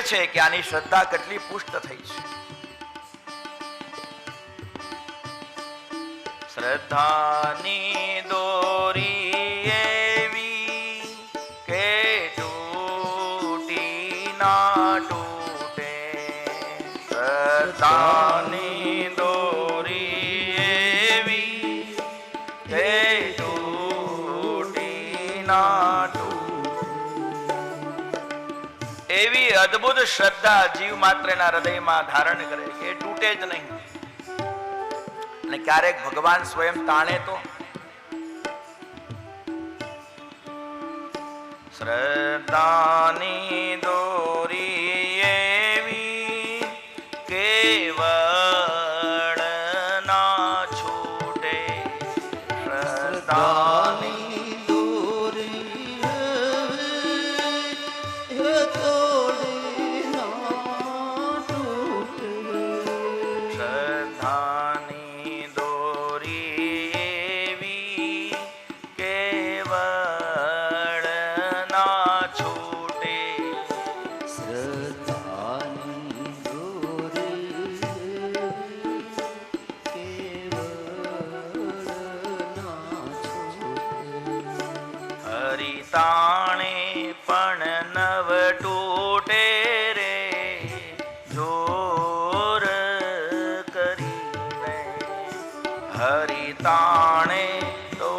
છે કે આની શ્રદ્ધા કેટલી પુષ્ટ થઈ છે. શ્રદ્ધાની દોરી એવી કે તૂટી ના તૂટે. શ્રદ્ધાની દોરી એવી કે તૂટી ના તૂટે. એવી અદ્ભુત શ્રદ્ધા જીવ માત્રના હૃદયમાં ધારણ કરે કે તૂટે જ નહીં. અને ક્યારેક ભગવાન સ્વયં તાણે તો શ્રદ્ધાની દોરી એવી કેવળ ના છૂટે. શ્રદ્ધાની દોરી તોડી ના તૂટે. શ્રદ્ધાની દોરી એવી કેવળ ના છૂટે. શ્રદ્ધાની દોરી કેવળ ના છૂટે. હરિતાણે પણ નવ તૂટે રે જોર કરીને. હરિતાણે તો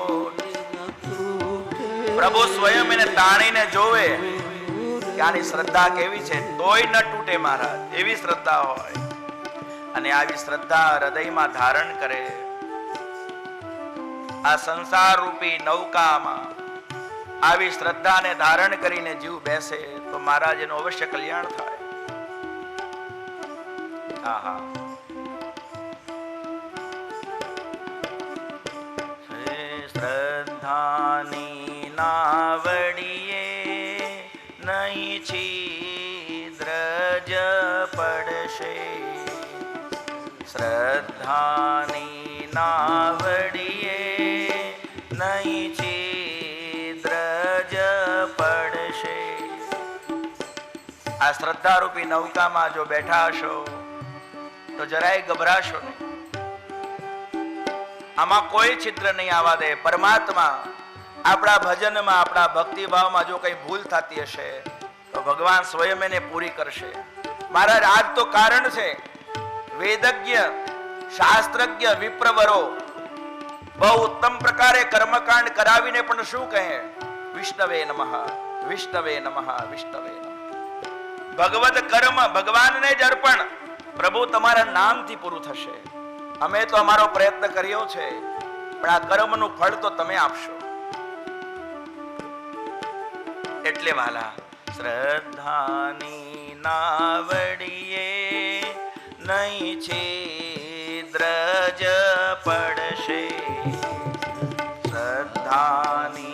પ્રભુ સ્વયં એને તાણીને જોવે કે આની શ્રદ્ધા કેવી છે, તોય ન તૂટે મહારાજ. એવી શ્રદ્ધા હોય અને આવી શ્રદ્ધા હૃદયમાં ધારણ કરે. આ સંસાર રૂપી નૌકામાં આવી શ્રદ્ધાને ધારણ કરીને જીવ બેસે તો મહારાજ એનું અવશ્ય કલ્યાણ થાય. આહા. શ્રદ્ધાની નાવડીએ નહીં છિદ્ર જ પડશે. શ્રદ્ધાની નાવડીએ નહીં છિદ્ર જ પડશે. આ શ્રદ્ધા રૂપી નૌકામાં જો બેઠા હશો તો જરાય ગભરાશો નહીં. આમાં કોઈ છિદ્ર નહીં આવવા દે. પરમાત્મા આપણા ભજનમાં, આપણા ભક્તિભાવમાં જો કઈ ભૂલ થતી હશે તો ભગવાન સ્વયં એને પૂરી કરશે. મહારાજ આજ તો કારણ છે. વેદજ્ઞ શાસ્ત્રજ્ઞ વિપ્રવરો બહુ ઉત્તમ પ્રકારે કર્મકાંડ કરાવીને પણ શું કહે? વિષ્ણવે નમઃ, વિષ્ણવે નમઃ, વિષ્ણવે નમઃ. ભગવદ કર્મ ભગવાનને જ અર્પણ. પ્રભુ તમારા નામથી પૂરું થશે. અમે તો અમારો પ્રયત્ન કર્યો છે, પણ આ કર્મનું ફળ તો તમે આપશો. એટલે વાલા, શ્રદ્ધાની નાવડીએ નહીં છિદ્ર જ પડશે. શ્રદ્ધાની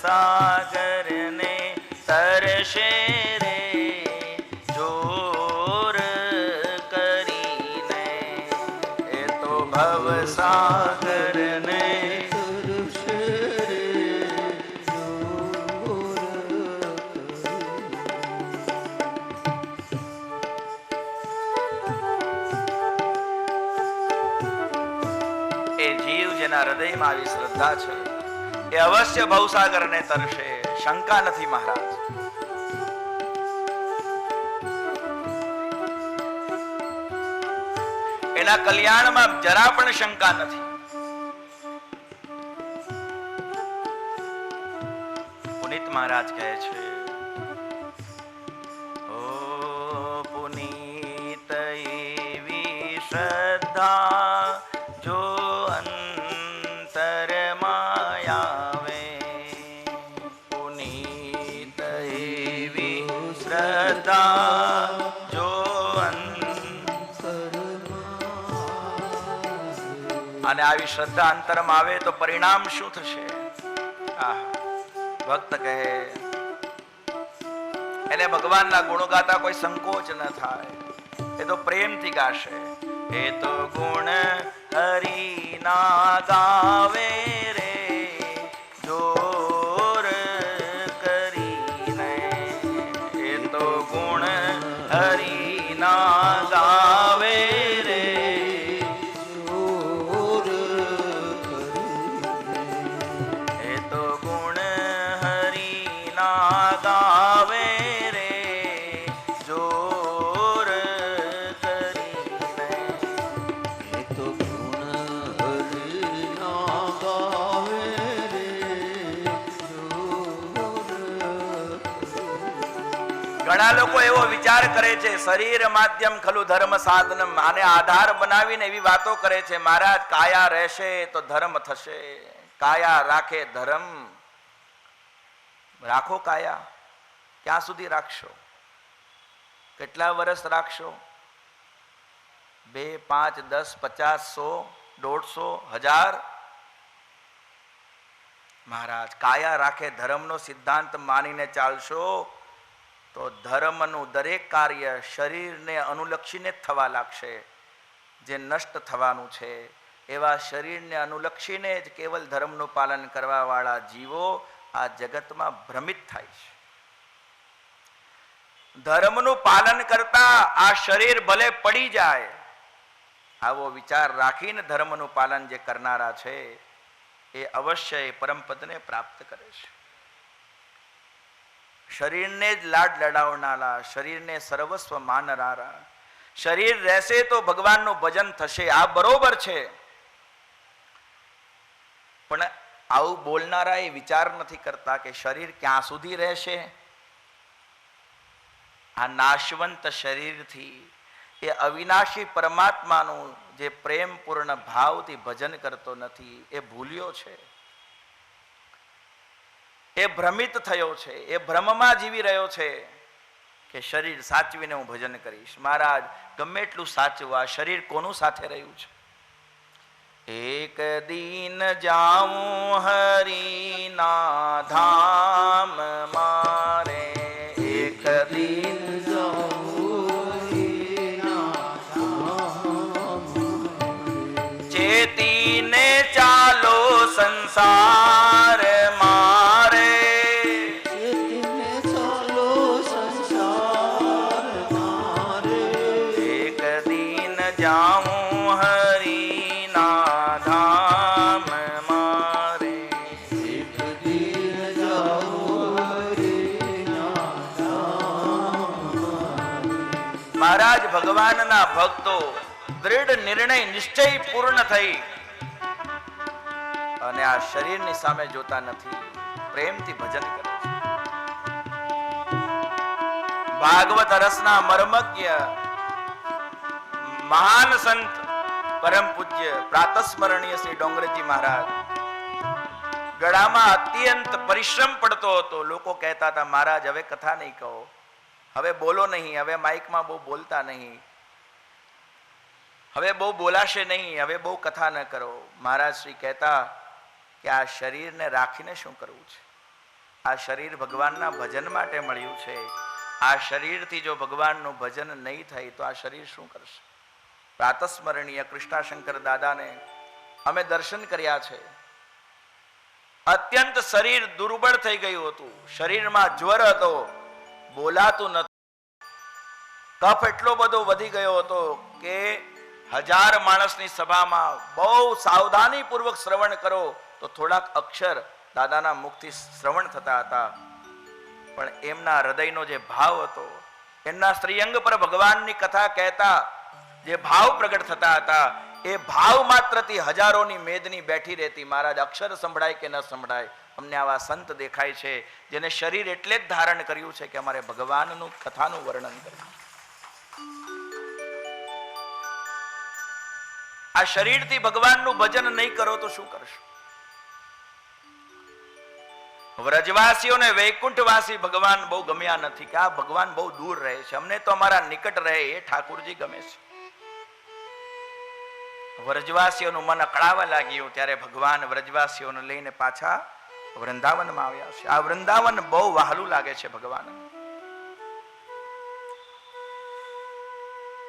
સાગર ને તરશે રે જોર કરીને. એ તો ભવ સાગર ને તરશે રે જોર કરીને. એ જીવ જેના હૃદયમાં આવી શ્રદ્ધા છે એ અવશ્ય ભવસાગર ને તરશે. શંકા નથી મહારાજ. એના કલ્યાણમાં જરા પણ શંકા નથી. પુનિત મહારાજ કહે છે, ઓ પુનિત એવી શ્રદ્ધા જો અને આવી શ્રદ્ધા અંતરમાં આવે તો પરિણામ શું થશે? ભક્ત કહે એને ભગવાનના ગુણો ગાતા કોઈ સંકોચ ન થાય. એ તો પ્રેમથી ગાશે. એ તો ગુણ હરી ના ગાવે રે જોર કરીને, એ તો ગુણ હરી ના ગાવે રે, જોર કરીને, એ તો ગુણ હરી ના ગાવે રે જોર કરીને. એ તો ગુણ હરિના ગાવે રે જોર કરીને. ઘણા લોકો એવો વિચાર કરે છે શરીર માધ્યમ ખલુ ધર્મ સાધનમ, આને આધાર બનાવીને એવી વાતો કરે છે મહારાજ કાયા રહેશે તો ધર્મ થશે, કાયા રાખે ધર્મ. રાખો કાયા, ક્યાં સુધી રાખશો? કેટલા વર્ષ રાખશો? 2, 5, 10, 50, 100, 150, 1000? મહારાજ કાયા રાખે ધર્મનો સિદ્ધાંત માનીને ચાલશો તો ધર્મનું દરેક કાર્ય શરીરને અનુલક્ષીને જ થવા લાગશે. જે નષ્ટ થવાનું છે એવા શરીરને અનુલક્ષીને જ કેવલ ધર્મનું પાલન કરવા વાળા જીવો આ જગતમાં ભ્રમિત થાય છે. ધર્મનું પાલન કરતા આ શરીર ભલે પડી જાય, આવો વિચાર રાખીને ધર્મનું પાલન જે કરનારા છે એ અવશ્ય એ પરમપદને પ્રાપ્ત કરે છે. શરીરને જ લાડ લડાવનારા, શરીરને સર્વસ્વ માનનારા, શરીર રહેશે તો ભગવાનનું ભજન થશે, આ બરોબર છે. પણ આવું બોલનારા એ વિચાર નથી કરતા કે શરીર ક્યાં સુધી રહેશે. આ નાશવંત શરીરથી એ અવિનાશી પરમાત્માનું જે પ્રેમપૂર્ણ ભાવથી ભજન કરતો નથી એ ભૂલ્યો છે, એ ભ્રમિત થયો છે, એ ભ્રમમાં જીવી રહ્યો છે કે શરીર સાચવીને હું ભજન કરીશ. મહારાજ ગમે એટલું સાચવું, આ શરીર કોનું સાથે રહ્યું છે? એક દિન જાઉં હરિના ધામ મારે, એક દિન ચેતીને ચાલો સંસાર મારે, ચેતીને ચાલો સંસાર મારે, એક દિન જાઉં હરિના ધામ મારે, એક દિન જાઉં હરિના ધામ મારે. મહારાજ ભગવાનના ભક્તો દૃઢ નિર્ણય નિશ્ચય પૂર્ણ થઈ અને આ શરીરની સામે જોતા નથી, પ્રેમથી ભજન કરે છે. ભાગવત રસના મર્મજ્ઞ મહાન સંત પરમ પૂજ્ય પ્રાતસ્મરણીય શ્રી ડોંગરજી મહારાજ, ગળામાં અત્યંત પરિશ્રમ પડતો હતો. લોકો કહેતા હતા મહારાજ હવે કથા નહીં કહો, હવે બોલો નહીં, હવે માઇકમાં બહુ બોલતા નહીં, હવે બહુ બોલાશે નહીં, હવે બહુ કથા ન કરો. મહારાજ શ્રી કહેતા કે આ શરીરને રાખીને શું કરવું છે? આ શરીર ભગવાનના ભજન માટે મળ્યું છે. આ શરીરથી જો ભગવાનનું ભજન નહીં થાય તો આ શરીર શું કરશે? પ્રાતસ્મરણીય કૃષ્ણાશંકર દાદાને અમે દર્શન કર્યા છે. અત્યંત શરીર દુર્બળ થઈ ગયું હતું, શરીરમાં જ્વર હતો, બોલાતું નતું, કફ એટલો બધો વધી ગયો હતો કે 1000 માણસની સભામાં બહુ સાવધાની પૂર્વક શ્રવણ કરો તો થોડાક અક્ષર દાદાના મુખથી શ્રવણ થતા હતા. પણ એમના હૃદયનો જે ભાવ હતો, એમના શ્રીઅંગ પર ભગવાનની કથા કહેતા જે ભાવ પ્રગટ થતા હતા, એ ભાવ માત્રથી હજારોની મેદની બેઠી રહેતી. મહારાજ અક્ષર સંભળાય કે ન સંભળાય, અમને આવા સંત દેખાય છે જેને શરીર એટલે જ ધારણ કર્યું છે કે અમારે ભગવાનનું કથાનું વર્ણન કર્યું. આ શરીરથી ભગવાનનું ભજન નહીં કરો તો શું કરશો? વ્રજવાસીઓને વૈકુંઠવાસી ભગવાન બહુ ગમ્યા નથી કે આ ભગવાન બહુ દૂર રહે છે, અમને તો અમારા નિકટ રહે એ ઠાકુરજી ગમે છે. વ્રજવાસીઓનું મન અકળાવા લાગ્યું ત્યારે ભગવાન વ્રજવાસીઓને લઈને પાછા વૃંદાવનમાં આવ્યા છે. આ વૃંદાવન બહુ વહાલું લાગે છે ભગવાન.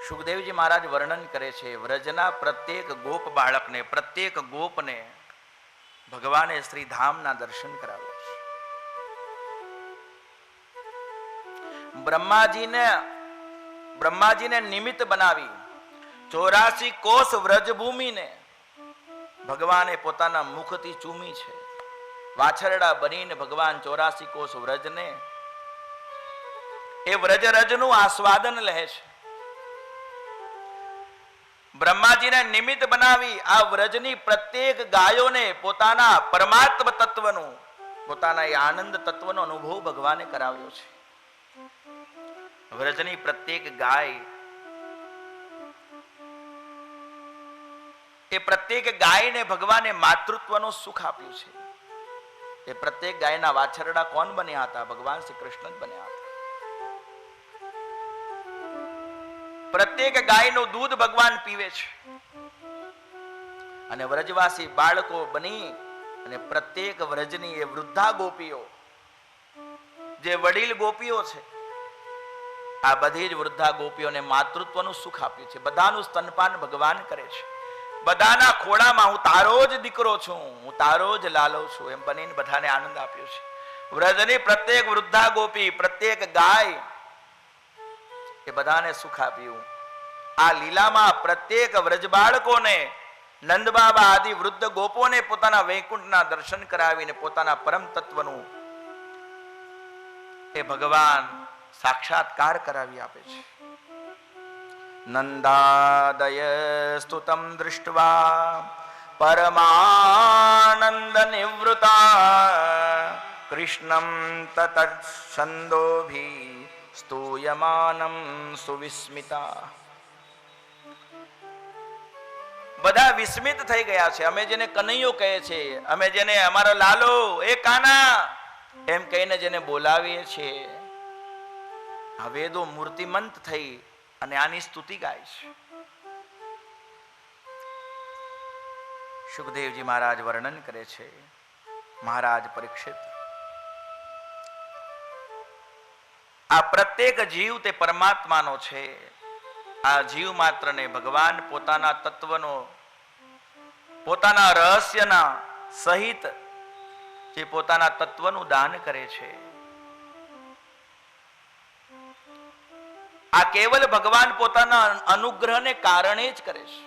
સુખદેવજી મહારાજ વર્ણન કરે છે, વ્રજના પ્રત્યેક ગોપ બાળકને, પ્રત્યેક ગોપને ભગવાને શ્રી ધામના દર્શન કરાવ્યા છે. બ્રહ્માજીને નિમિત્ત બનાવી 84 કોષ વ્રજભૂમિને ભગવાને પોતાના મુખથી ચૂમી છે. વાછરડા બનીને ભગવાન 84 કોષ વ્રજને, એ વ્રજરજનું આસ્વાદન લે છે. બ્રહ્માજીને નિમિત્ત બનાવી આ વ્રજની પ્રત્યેક ગાયોને પોતાના પરમાત્મ તત્વનું, પોતાના એ આનંદ તત્વનો અનુભવ ભગવાને કરાવ્યો છે. વ્રજની પ્રત્યેક ગાય, એ પ્રત્યેક ગાયને ભગવાને માતૃત્વનું સુખ આપ્યું છે. એ પ્રત્યેક ગાયના વાછરડા કોણ બન્યા હતા? ભગવાન શ્રી કૃષ્ણ જ બન્યા હતા. પ્રત્યેક ગાયનું દૂધ ભગવાન પીવે છે. અને વ્રજવાસી બાળકો બની અને પ્રત્યેક વ્રજની એ વૃદ્ધા ગોપીઓ, જે વડીલ ગોપીઓ છે, આ બધી જ વૃદ્ધા ગોપીઓને માતૃત્વનું સુખ આપ્યું છે. બધાનું સ્તનપાન ભગવાન કરે છે. બધાના ખોળામાં હું તારો જ દીકરો છું, હું તારો જ લાલો છું, એમ બનીને બધાને આનંદ આપ્યો છે. વ્રજની પ્રત્યેક વૃદ્ધા ગોપી, પ્રત્યેક ગાય, એ બધાને સુખ આપ્યું. આ લીલામાં પ્રત્યેક વ્રજ બાળકોને, નંદ બાબા આદિ વૃદ્ધ ગોપોને પોતાના વૈકુંઠના દર્શન કરાવીને પોતાના પરમ તત્વનું એ ભગવાન સાક્ષાત્કાર કરાવી આપે છે. નંદાદય સ્તુતમ દૃષ્ટવા પરમાનંદ નિવૃતા કૃષ્ણમ તતચ્છંદોભી સ્તુયમાનમ સુવિસ્મિતા. બધા વિસ્મિત થઈ ગયા છે. અમે જેને કનૈયો કહે છે, અમે જેને અમારો લાલો, એ કાના એમ કહીને જેને બોલાવીએ છીએ, આ વેદો મૂર્તિમંત થઈ અને આની સ્તુતિ ગાય છે. સુખદેવજી મહારાજ વર્ણન કરે છે, મહારાજ પરીક્ષિત, આ પ્રત્યેક જીવ તે પરમાત્માનો છે. આ જીવ માત્રને ભગવાન પોતાના તત્વનો, પોતાના રહસ્યના સહિત જે પોતાના તત્વનું દાન કરે છે. આ કેવલ ભગવાન પોતાના અનુગ્રહને કારણે જ કરે છે.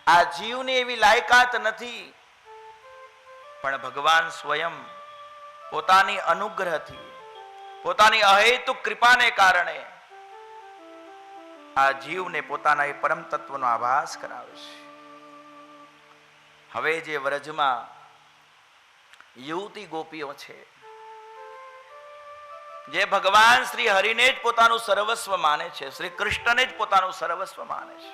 આ જીવની એવી લાયકાત નથી, પણ ભગવાન સ્વયં પોતાની અનુગ્રહથી, પોતાની અહેતુક કૃપાને કારણે આ જીવને પોતાના એ પરમ તત્વનો આભાસ કરાવે છે. હવે જે વ્રજમાં યુવતી ગોપીઓ છે, જે ભગવાન શ્રી હરિને જ પોતાનું સર્વસ્વ માને છે, શ્રી કૃષ્ણને જ પોતાનું સર્વસ્વ માને છે,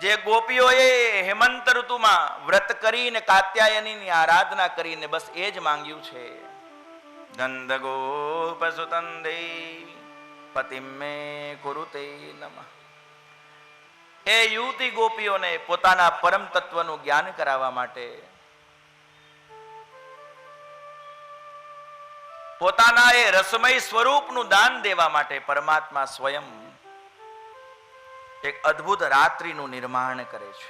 જે ગોપીઓએ હેમંત ઋતુમાં વ્રત કરીને કાત્યાયનીની આરાધના કરીને બસ એ જ માંગ્યું છે, નંદ ગોપ સુતં દેવી પતિમ મે કુરુતે નમઃ. એ યુવતી ગોપીઓને પોતાના પરમ તત્વનું જ્ઞાન કરાવવા માટે, પોતાના એ રસમય સ્વરૂપનું દાન દેવા માટે પરમાત્મા સ્વયં એક અદ્ભુત રાત્રિનું નિર્માણ કરે છે.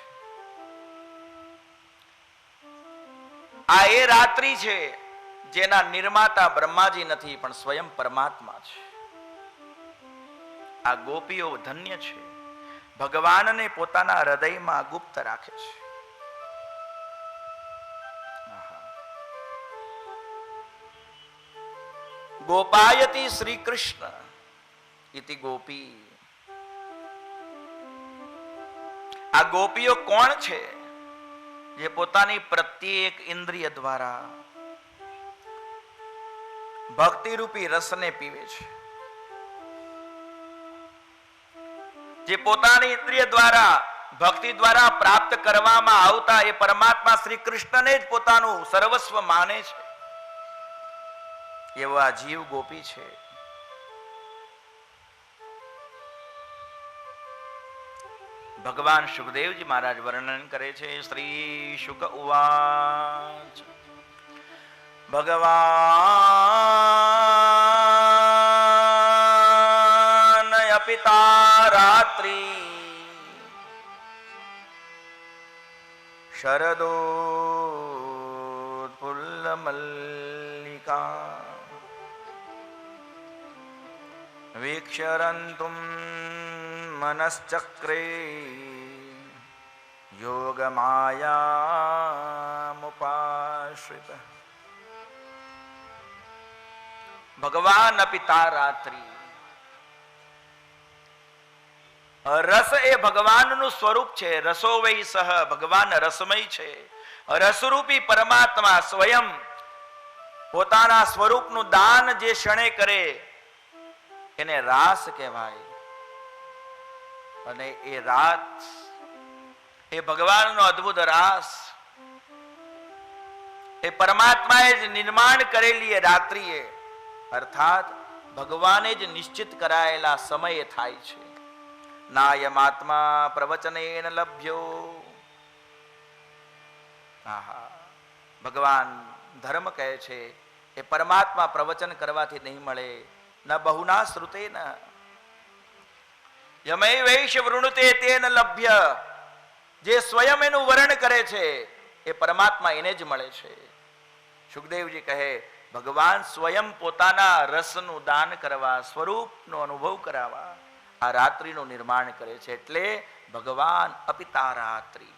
આ એ રાત્રિ છે જેના નિર્માતા બ્રહ્માજી નથી, પણ સ્વયં પરમાત્મા છે. આ ગોપીઓ ધન્ય છે, ભગવાનને પોતાના હૃદયમાં ગુપ્ત રાખે છે. ગોપાયતી શ્રી કૃષ્ણ ઇતિ ગોપી. આ ગોપીઓ કોણ છે? જે પોતાની પ્રત્યેક ઇન્દ્રિય દ્વારા ભક્તિ રૂપી રસને પીવે છે, જે પોતાની ઇન્દ્રિય દ્વારા, ભક્તિ દ્વારા પ્રાપ્ત કરવામાં આવતા એ પરમાત્મા શ્રી કૃષ્ણને જ પોતાનું સર્વસ્વ માને છે, એવો આ જીવ ગોપી છે. ભગવાન સુખદેવજી મહારાજ વર્ણન કરે છે, શ્રી શુક ઉવાચ ભગવાન રાત્રિ શરદોત્ફુલ્લ મલ્લિકા વીક્ષરંતુમ મનશ્ચક્રે યોગમાયામુપાશ્રિતઃ. ભગવાન પિતા રાત્રિ. રસ એ ભગવાનનું સ્વરૂપ છે. રસો વૈ સહ, ભગવાન રસમય છે. રસરૂપી પરમાત્મા સ્વયં પોતાના સ્વરૂપનું દાન જે ક્ષણે કરે એને રાસ કહેવાય. અને એ રાત એ ભગવાનનો અદ્ભુત રાસ એ પરમાત્માએ જ નિર્માણ કરેલી એ રાત્રિએ, અર્થાત ભગવાને જ નિશ્ચિત કરાયેલા સમયે થાય છે. નાયમાત્મા પ્રવચનેન લભ્યો. ભગવાન ધર્મ કહે છે એ પરમાત્મા પ્રવચન કરવાથી નહીં મળે. ન બહુના શ્રુતેન યમૈ વૈશ વૃણુતે તેન લભ્ય. જે સ્વયં એનું વર્ણન કરે છે એ પરમાત્મા એને જ મળે છે. સુખદેવજી કહે ભગવાન સ્વયં પોતાના રસનું દાન કરવા, સ્વરૂપનો અનુભવ કરાવવા આ રાત્રિનું નિર્માણ કરે છે. એટલે ભગવાન અપિતા રાત્રિ.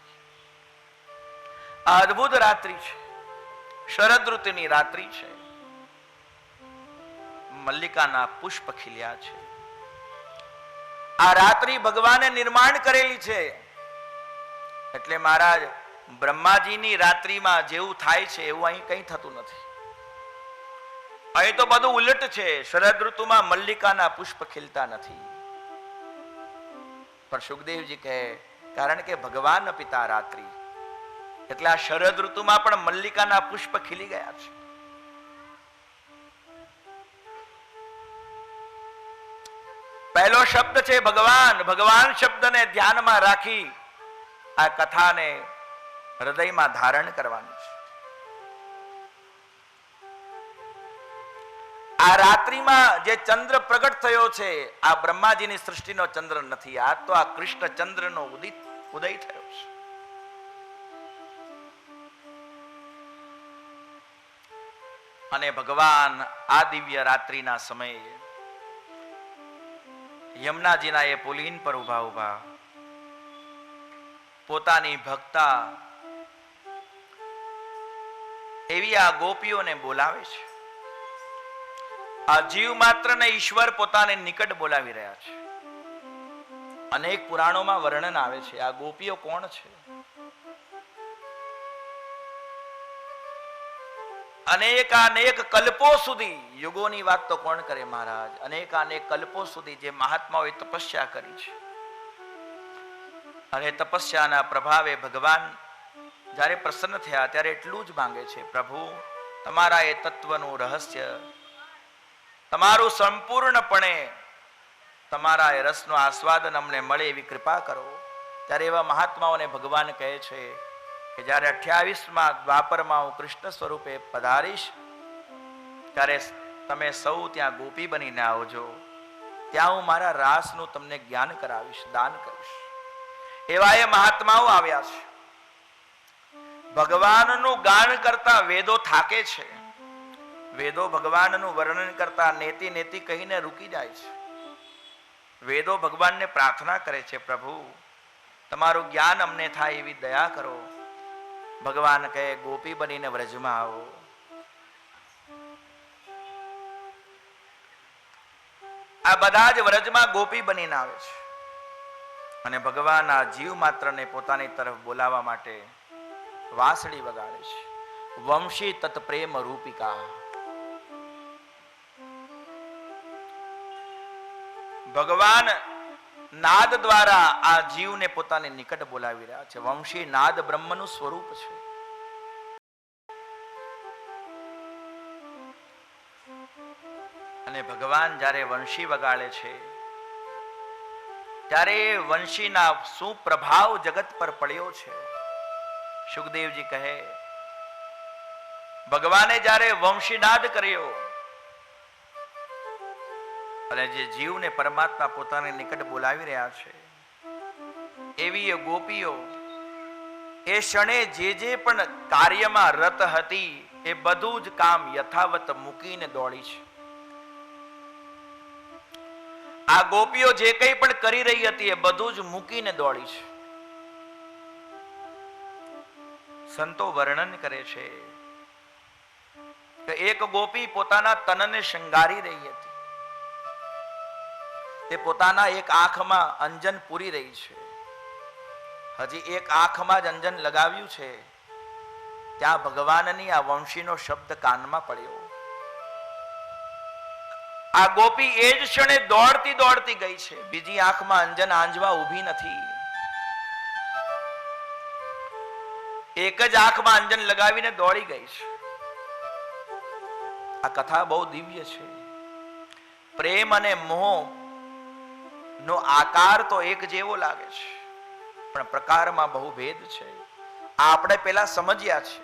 આ અદ્ભુત રાત્રિ છે, શરદ ઋતુની રાત્રિ છે. મલ્લિકાના પુષ્પ ખીલ્યા છે. આ રાત્રિ ભગવાને નિર્માણ કરેલી છે. એટલે મહારાજ બ્રહ્માજીની રાત્રિમાં જેવું થાય છે એવું અહીં કંઈ થતું નથી. અહીં તો બધું ઉલટ છે. શરદ ઋતુમાં મલ્લિકાના પુષ્પ ખીલતા નથી. પણ સુખદેવજી કહે કારણ કે ભગવાન પિતા રાત્રિ, એટલે આ શરદ ઋતુમાં પણ મલ્લિકાના પુષ્પ ખીલી ગયા છે. પહેલો શબ્દ છે ભગવાન. ભગવાન શબ્દને ધ્યાનમાં રાખી આ કથાને હૃદયમાં ધારણ કરવાનું છે. આ રાત્રિમાં જે ચંદ્ર પ્રગટ થયો છે આ બ્રહ્માજીની સૃષ્ટિનો ચંદ્ર નથી. આ તો આ કૃષ્ણ ચંદ્રનો ઉદય થયો છે. અને ભગવાન આ દિવ્ય રાત્રિના સમયે યમુનાજીના એ પુલીન પર ઉભા ઉભા પોતાની ભક્તા એવી આ ગોપીઓને બોલાવે છે. આ જીવ માત્રને ઈશ્વર પોતાને નિકટ બોલાવી રહ્યા છે. અનેક પુરાણોમાં વર્ણન આવે છે. આ ગોપીઓ કોણ છે? અનેક કલ્પો સુધી, યુગોની વાત તો કોણ કરે મહારાજ, અનેક કલ્પો સુધી જે મહાત્માઓએ તપસ્યા કરી છે અને તપસ્યાના પ્રભાવે ભગવાન જ્યારે પ્રસન્ન થયા ત્યારે એટલું જ માંગે છે, પ્રભુ તમારા એ તત્વનું રહસ્ય, તમારું સંપૂર્ણપણે તમારા એ રસનો આસ્વાદન અમને મળે એવી કૃપા કરો. ત્યારે એવા મહાત્માઓને ભગવાન કહે છે કે જ્યારે 28માં દ્વાપરમાં હું કૃષ્ણ સ્વરૂપે પધારીશ ત્યારે તમે સૌ ત્યાં ગોપી બનીને આવજો. ત્યાં હું મારા રાસનું તમને જ્ઞાન કરાવીશ, દાન કરીશ. એવા એ મહાત્માઓ આવ્યા છે. ભગવાનનું ગાન કરતા વેદો થાકે છે. વેદો ભગવાનનું વર્ણન કરતા નેતિ નેતિ કહીને રૂકી જાય છે. વેદો ભગવાનને પ્રાર્થના કરે છે, પ્રભુ તમારું જ્ઞાન અમને થાય એવી દયા કરો. ભગવાન કહે ગોપી બનીને વ્રજમાં આવો. આ બધા જ વ્રજમાં ગોપી બનીને આવે છે અને ભગવાન આ જીવ માત્રને પોતાની તરફ બોલાવવા માટે વાંસળી વગાડે છે. વંશી તત્પ્રેમ રૂપિકા. ભગવાન નાદ દ્વારા આ જીવને પોતાની નિકટ બોલાવી રહ્યા છે. વંશી નાદ બ્રહ્મનું સ્વરૂપ છે. અને ભગવાન જ્યારે વંશી વગાડે છે ત્યારે વંશીના શું પ્રભાવ જગત પર પડ્યો છે. સુખદેવજી કહે ભગવાને જ્યારે વંશીનાદ કર્યો અને જે જીવને પરમાત્મા પોતાની નિકટ બોલાવી રહ્યા છે એવી એ ગોપીઓ એ ક્ષણે જે પણ કાર્યમાં રત હતી એ બધું જ કામ યથાવત મૂકીને દોડી છે. આ ગોપીઓ જે કંઈ પણ કરી રહી હતી એ બધું જ મૂકીને દોડી છે. સંતો વર્ણન કરે છે કે એક ગોપી પોતાના તનને શણગારી રહી હતી. તે પોતાના એક આંખમાં અંજન પૂરી રહી છે. હજી એક આંખમાં જ અંજન લગાવ્યું છે ત્યાં ભગવાનની આ વંશીનો શબ્દ કાનમાં પડ્યો. આ ગોપી એ જ ક્ષણે દોડતી દોડતી ગઈ છે. બીજી આંખમાં અંજન આંજવા ઊભી નથી. એક જ આંખમાં અંજન લગાવીને દોડી ગઈ છે. આ કથા બહુ દિવ્ય છે. પ્રેમ અને મોહ નો આકાર તો એક જેવો લાગે છે પણ પ્રકારમાં બહુ ભેદ છે. આ આપણે પેલા સમજ્યા છે.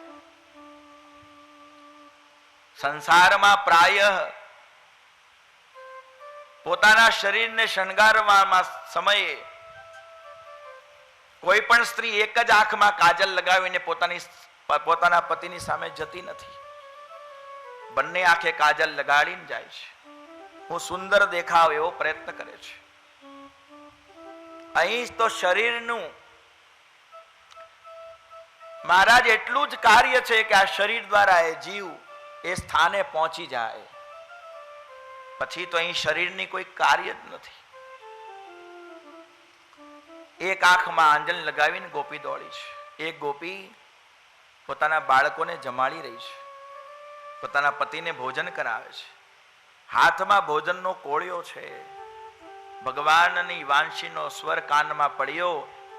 સંસારમાં પ્રાય પોતાના શરીરને શણગારવામાં સમયે કોઈ પણ સ્ત્રી એક જ આંખમાં કાજલ લગાવીને પોતાના પતિની સામે જતી નથી. બંને આંખે કાજલ લગાડીને જાય છે. હું સુંદર દેખાવ એવો પ્રયત્ન કરે છે. અહીં તો શરીરનું મહારાજ એટલું જ કાર્ય છે કે આ શરીર દ્વારા એ જીવ એ સ્થાને પહોંચી જાય. પછી તો અહીં શરીરની કોઈ કાર્ય જ નથી. એક આંખમાં આંજન લગાવીને ગોપી દોડી છે. એક ગોપી પોતાના બાળકોને જમાડી રહી છે. પોતાના પતિને ભોજન કરાવે છે. હાથમાં ભોજનનો કોળિયો છે. ભગવાનની વાંશીનો સ્વર કાનમાં પડ્યો.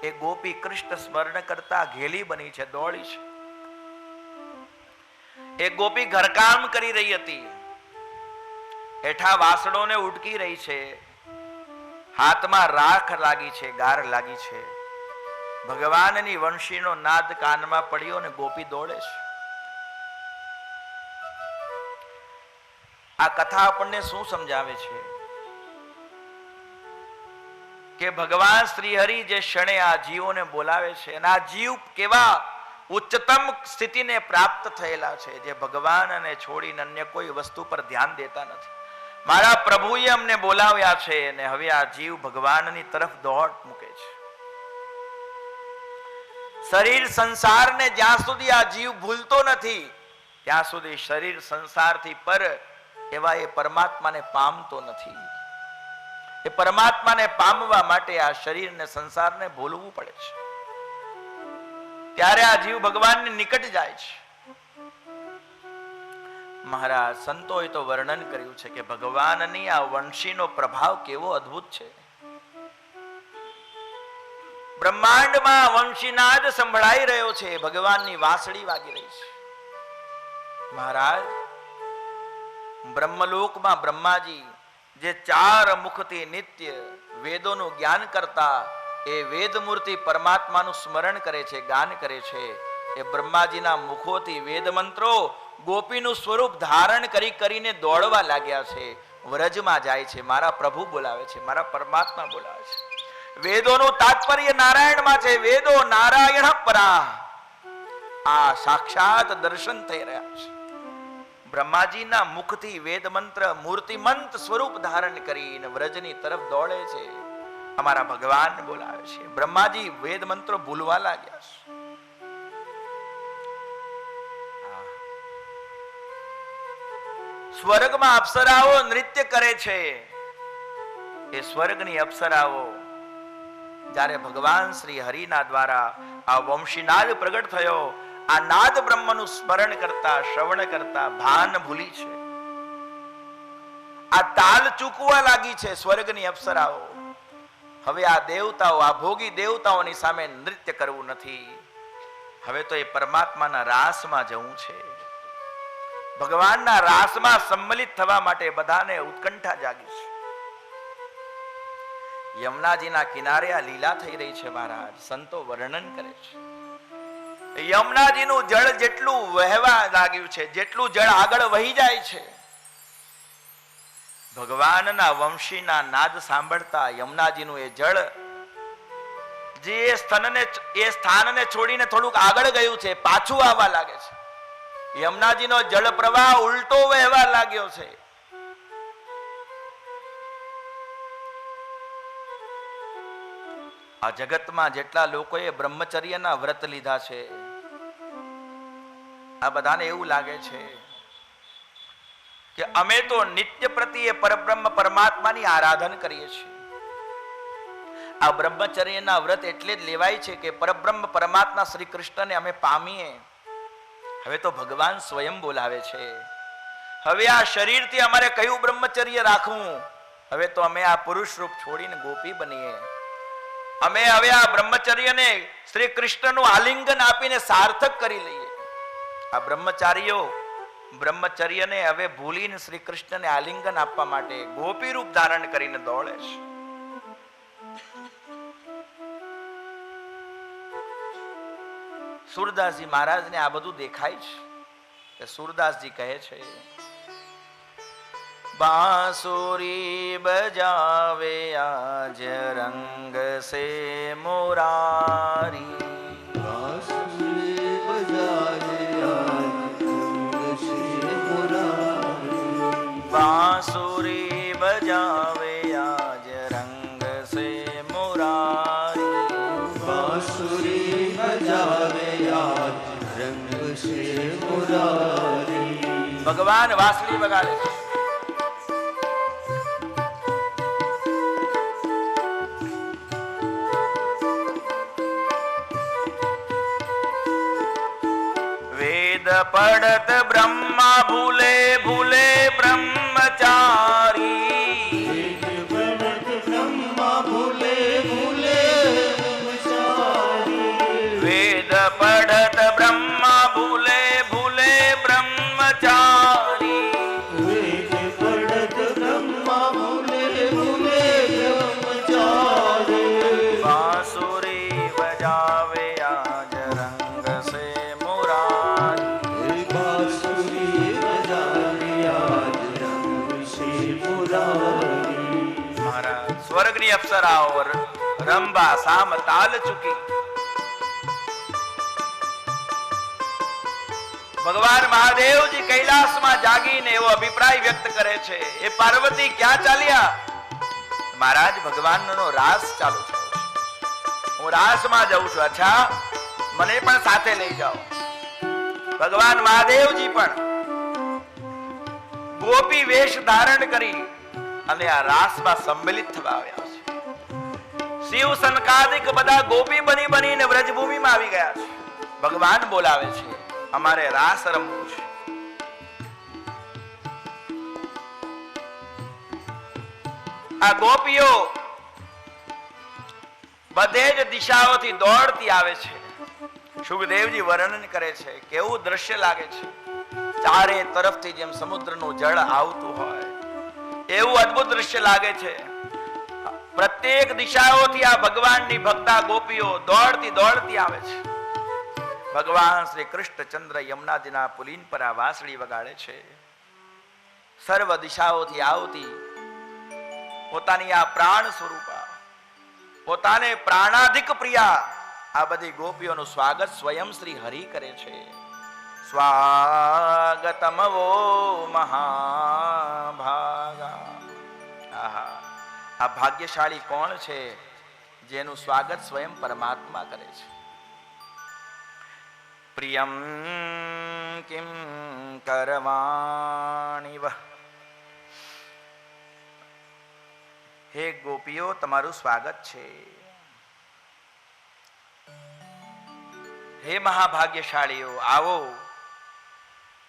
એ ગોપી કૃષ્ણ સ્મરણ કરતા ઘેલી બની છે, દોડી છે. એક ગોપી ઘરકામ કરી રહી હતી. હેઠા વાસણોને ઉટકી રહી છે. હાથમાં રાખ લાગી છે, ગાર લાગી છે. ભગવાનની વંશીનો નાદ કાનમાં પડ્યો ને ગોપી દોડે છે. આ કથા આપણને શું સમજાવે છે કે ભગવાન શ્રી હરિ જે ક્ષણે આ જીવોને બોલાવે છે અને આ જીવ કેવા ઉચ્ચતમ સ્થિતિને પ્રાપ્ત થયેલા છે જે ભગવાનને છોડીને અન્ય કોઈ વસ્તુ પર ધ્યાન દેતા નથી. મારા પ્રભુએ અમને બોલાવ્યા છે અને હવે આ જીવ ભગવાનની તરફ દોડ મૂકે છે. શરીર સંસારને જ્યાં સુધી આ જીવ ભૂલતો નથી ત્યાં સુધી શરીર સંસારથી પર એવા એ પરમાત્માને પામતો નથી. એ પરમાત્માને પામવા માટે આ શરીરને સંસારને ભૂલવું પડે છે. ત્યારે આ જીવ ભગવાનની નિકટ જાય છે. મહારાજ સંતોએ તો વર્ણન કર્યું છે કે ભગવાનની આ વંશીનો પ્રભાવ કેવો અદ્ભુત છે. બ્રહ્માંડમાં વંશીનાદ સંભળાઈ રહ્યો છે. ભગવાનની વાંસળી વાગી રહી છે. મહારાજ બ્રહ્મલોકમાં બ્રહ્માજી જે 4 મુખથી નિત્ય વેદોનું જ્ઞાન કરતા એ વેદમૂર્તિ પરમાત્માનું સ્મરણ કરે છે, ગાન કરે છે. એ બ્રહ્માજીના મુખોથી વેદ મંત્રો ગોપીનું સ્વરૂપ ધારણ કરીને દોડવા લાગ્યા છે. વ્રજમાં જાય છે. મારા પ્રભુ બોલાવે છે, મારા પરમાત્મા બોલાવે છે. વેદોનું તાત્પર્ય નારાયણમાં છે. વેદો નારાયણ પરા. આ સાક્ષાત દર્શન થઈ રહ્યા છે. બ્રહ્માજીના મુખથી વેદ મંત્ર મૂર્તિમંત સ્વરૂપ ધારણ કરીને વ્રજની તરફ દોડે છે. અમારા ભગવાન બોલાવે છે. બ્રહ્માજી વેદ મંત્રો ભૂલવા લાગ્યા છે. સ્વર્ગમાં અપ્સરાઓ નૃત્ય કરે છે. એ સ્વર્ગની અપ્સરાઓ જ્યારે ભગવાન શ્રી હરિના દ્વારા આ વંશીનાદ પ્રગટ થયો, આ નાદ બ્રહ્મનું સ્મરણ કરતા, શ્રવણ કરતા ભાન ભૂલી છે. આ તાલ ચૂકવા લાગી છે સ્વર્ગની અપ્સરાઓ. હવે આ દેવતાઓ, આ ભોગી દેવતાઓની સામે નૃત્ય કરવું નથી. હવે તો એ પરમાત્માના રાસમાં જવું છે. ભગવાનના રાસમાં સંમલિત થવા માટે બધાને ઉત્કંઠા જાગી છે. યમુનાજીના કિનારે આ લીલા થઈ રહી છે. મહારાજ સંતો વર્ણન કરે છે યમુનાજીનું જળ જેટલું વહેવા લાગ્યું છે, જેટલું જળ આગળ વહી જાય છે, ભગવાનના વંશીના નાદ સાંભળતા યમુનાજીનું એ જળ જે એ સ્થાનને છોડીને થોડુંક આગળ ગયું છે, પાછું આવવા લાગે છે. યમુનાજીનો જળ પ્રવાહ ઉલટો વહેવા લાગ્યો છે. આ જગતમાં જેટલા લોકોએ બ્રહ્મચર્યના વ્રત લીધા છે, આ બધાને એવું લાગે છે કે અમે તો નિત્ય પ્રત્યે પરબ્રહ્મ પરમાત્માની આરાધન કરીએ છીએ. આ બ્રહ્મચર્યના વ્રત એટલે જ લેવાય છે કે પરબ્રહ્મ પરમાત્મા શ્રી કૃષ્ણને અમે પામીએ. હવે તો ભગવાન સ્વયં બોલાવે છે, હવે આ શરીરથી અમારે કયું બ્રહ્મચર્ય રાખવું? હવે તો અમે આ પુરુષ રૂપ છોડીને ગોપી બનીએ. અમે હવે આ બ્રહ્મચર્યને શ્રી કૃષ્ણનું આલિંગન આપીને સાર્થક કરી લઈએ. આ બ્રહ્મચારીઓ બ્રહ્મચર્યને હવે ભૂલીને શ્રી કૃષ્ણને આલિંગન આપવા માટે ગોપી રૂપ ધારણ કરીને દોડે છે. સુરદાસજી મહારાજને આ બધું દેખાય છે કે સુરદાસજી કહે છે, बांसुरी बजावे आज रंग से मुरारी. बांसुरी बजावे आज रंग से मुरारी. बांसुरी बजावे आज रंग से मुरारी. बांसुरी बजावे आज रंग से मुरारी. भगवान वासली बगाड़े છે. पढ़त ब्रह्मा भूले भूले ब्रह्मचारी. पढ़त ब्रह्मा भूले भूले ब्रह्मचारी. वेद पढ़त ब्रह्मा भूले भूले ब्रह्मचारी. वेद पढ़त ब्रह्मा भूले भूले ब्रह्मचारी. बांसुरी बजावे आज रंग से मुरारी. स्वर्गनी अप्सराओ रंबा साम ताल चुकी. भगवान महादेव जी कैलाश में जागीने एवो अभिप्राय व्यक्त करे छे, ए पार्वती क्या चाल्या? महाराज भगवान नो रास चालू थयो छे, हूँ रास में जाऊं छुं. अच्छा मने पण साथे लई जाओ. भगवान महादेव जी पण गोपी वेश धारण करी અને આ રાસમાં સંમિલિત થવા આવ્યા છે. શિવ સનકાદિક બધા ગોપી બની બનીને વ્રજભૂમિમાં આવી ગયા છે. ભગવાન બોલાવે છે, અમારે રાસ રમવું છે. આ ગોપીઓ બધે જ દિશાઓથી દોડતી આવે છે. સુખદેવજી વર્ણન કરે છે, કેવું દ્રશ્ય લાગે છે. ચારે તરફથી જેમ સમુદ્રનું જળ આવતું હોય એવું અદ્ભુત દ્રશ્ય લાગે છે. પ્રત્યેક દિશાઓથી આ ભગવાનની ભક્તા ગોપીઓ દોડતી દોડતી આવે છે. ભગવાન શ્રી કૃષ્ણચંદ્ર યમુનાજીના પુલીન પર આ વાંસળી વગાડે છે. સર્વ દિશાઓથી આવતી પોતાની આ પ્રાણ સ્વરૂપા, પોતાને પ્રાણાધિક પ્રિયા આ બધી ગોપીઓનું સ્વાગત સ્વયં શ્રી હરિ કરે છે. સ્વાગતમ વો મહાભાગા. આહા, આ ભાગ્યશાળી કોણ છે જેનું સ્વાગત સ્વયં પરમાત્મા કરે છે. પ્રિયમ કિમ કરવાણી વહ. હે ગોપીઓ, તમારું સ્વાગત છે. હે મહાભાગ્યશાળીઓ, આવો.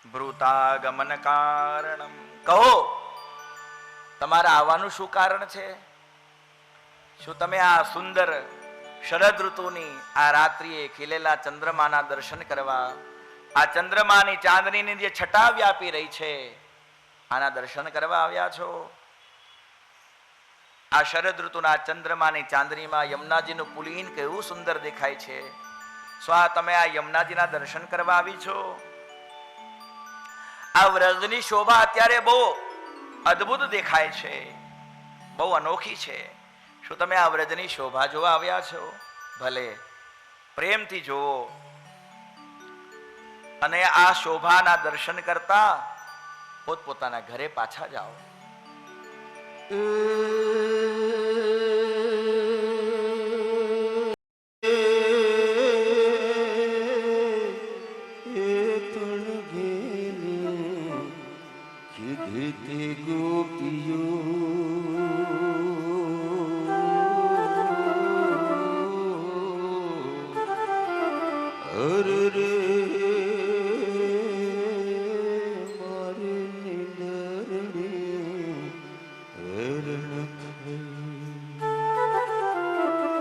ભૃતાગમન કારણમ. કહો, તમારા આવવાનું શું કારણ છે? શું તમે આ સુંદર શરદ ઋતુની આ રાત્રિએ ખીલેલા ચંદ્રમાના દર્શન કરવા, આ ચંદ્રમાની ચાંદનીની જે છટા વ્યાપી રહી છે આના દર્શન કરવા આવ્યા છો? આ શરદ ઋતુના ચંદ્રમાની ચાંદનીમાં યમુનાજીનું પુલીન કેવું સુંદર દેખાય છે. સ્વા તમે આ યમુનાજીના દર્શન કરવા આવી છો? આ વ્રજની શોભા અત્યારે બહુ અદ્ભુત દેખાય છે, બહુ અનોખી છે. શું તમે આ વ્રજની શોભા જોવા આવ્યા છો? ભલે પ્રેમથી જોવો અને આ શોભાના દર્શન કરતા પોતપોતાના ઘરે પાછા જાઓ.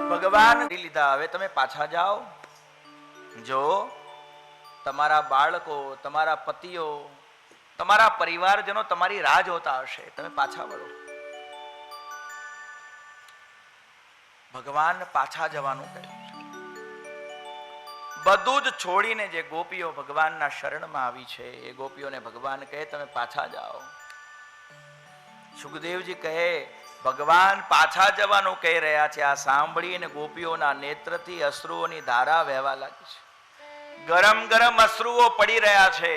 ભગવાન લીધા, હવે તમે પાછા જાઓ. જો તમારા બાળકો, તમારા પતિઓ, તમારા પરિવારજનો તમારી રાહ જોતા હશે, તમે પાછા વળો. ભગવાન પાછા જવાનું કહ્યું છે. બધું જ છોડીને જે ગોપીઓ ભગવાનના શરણમાં આવી છે એ ગોપીઓને ભગવાન કહે તમે પાછા જાઓ. સુખદેવજી કહે ભગવાન પાછા જવાનું કહી રહ્યા છે. આ સાંભળીને ગોપીઓના નેત્રથી અશ્રુઓની ધારા વહેવા લાગી છે. ગરમ ગરમ અશ્રુઓ પડી રહ્યા છે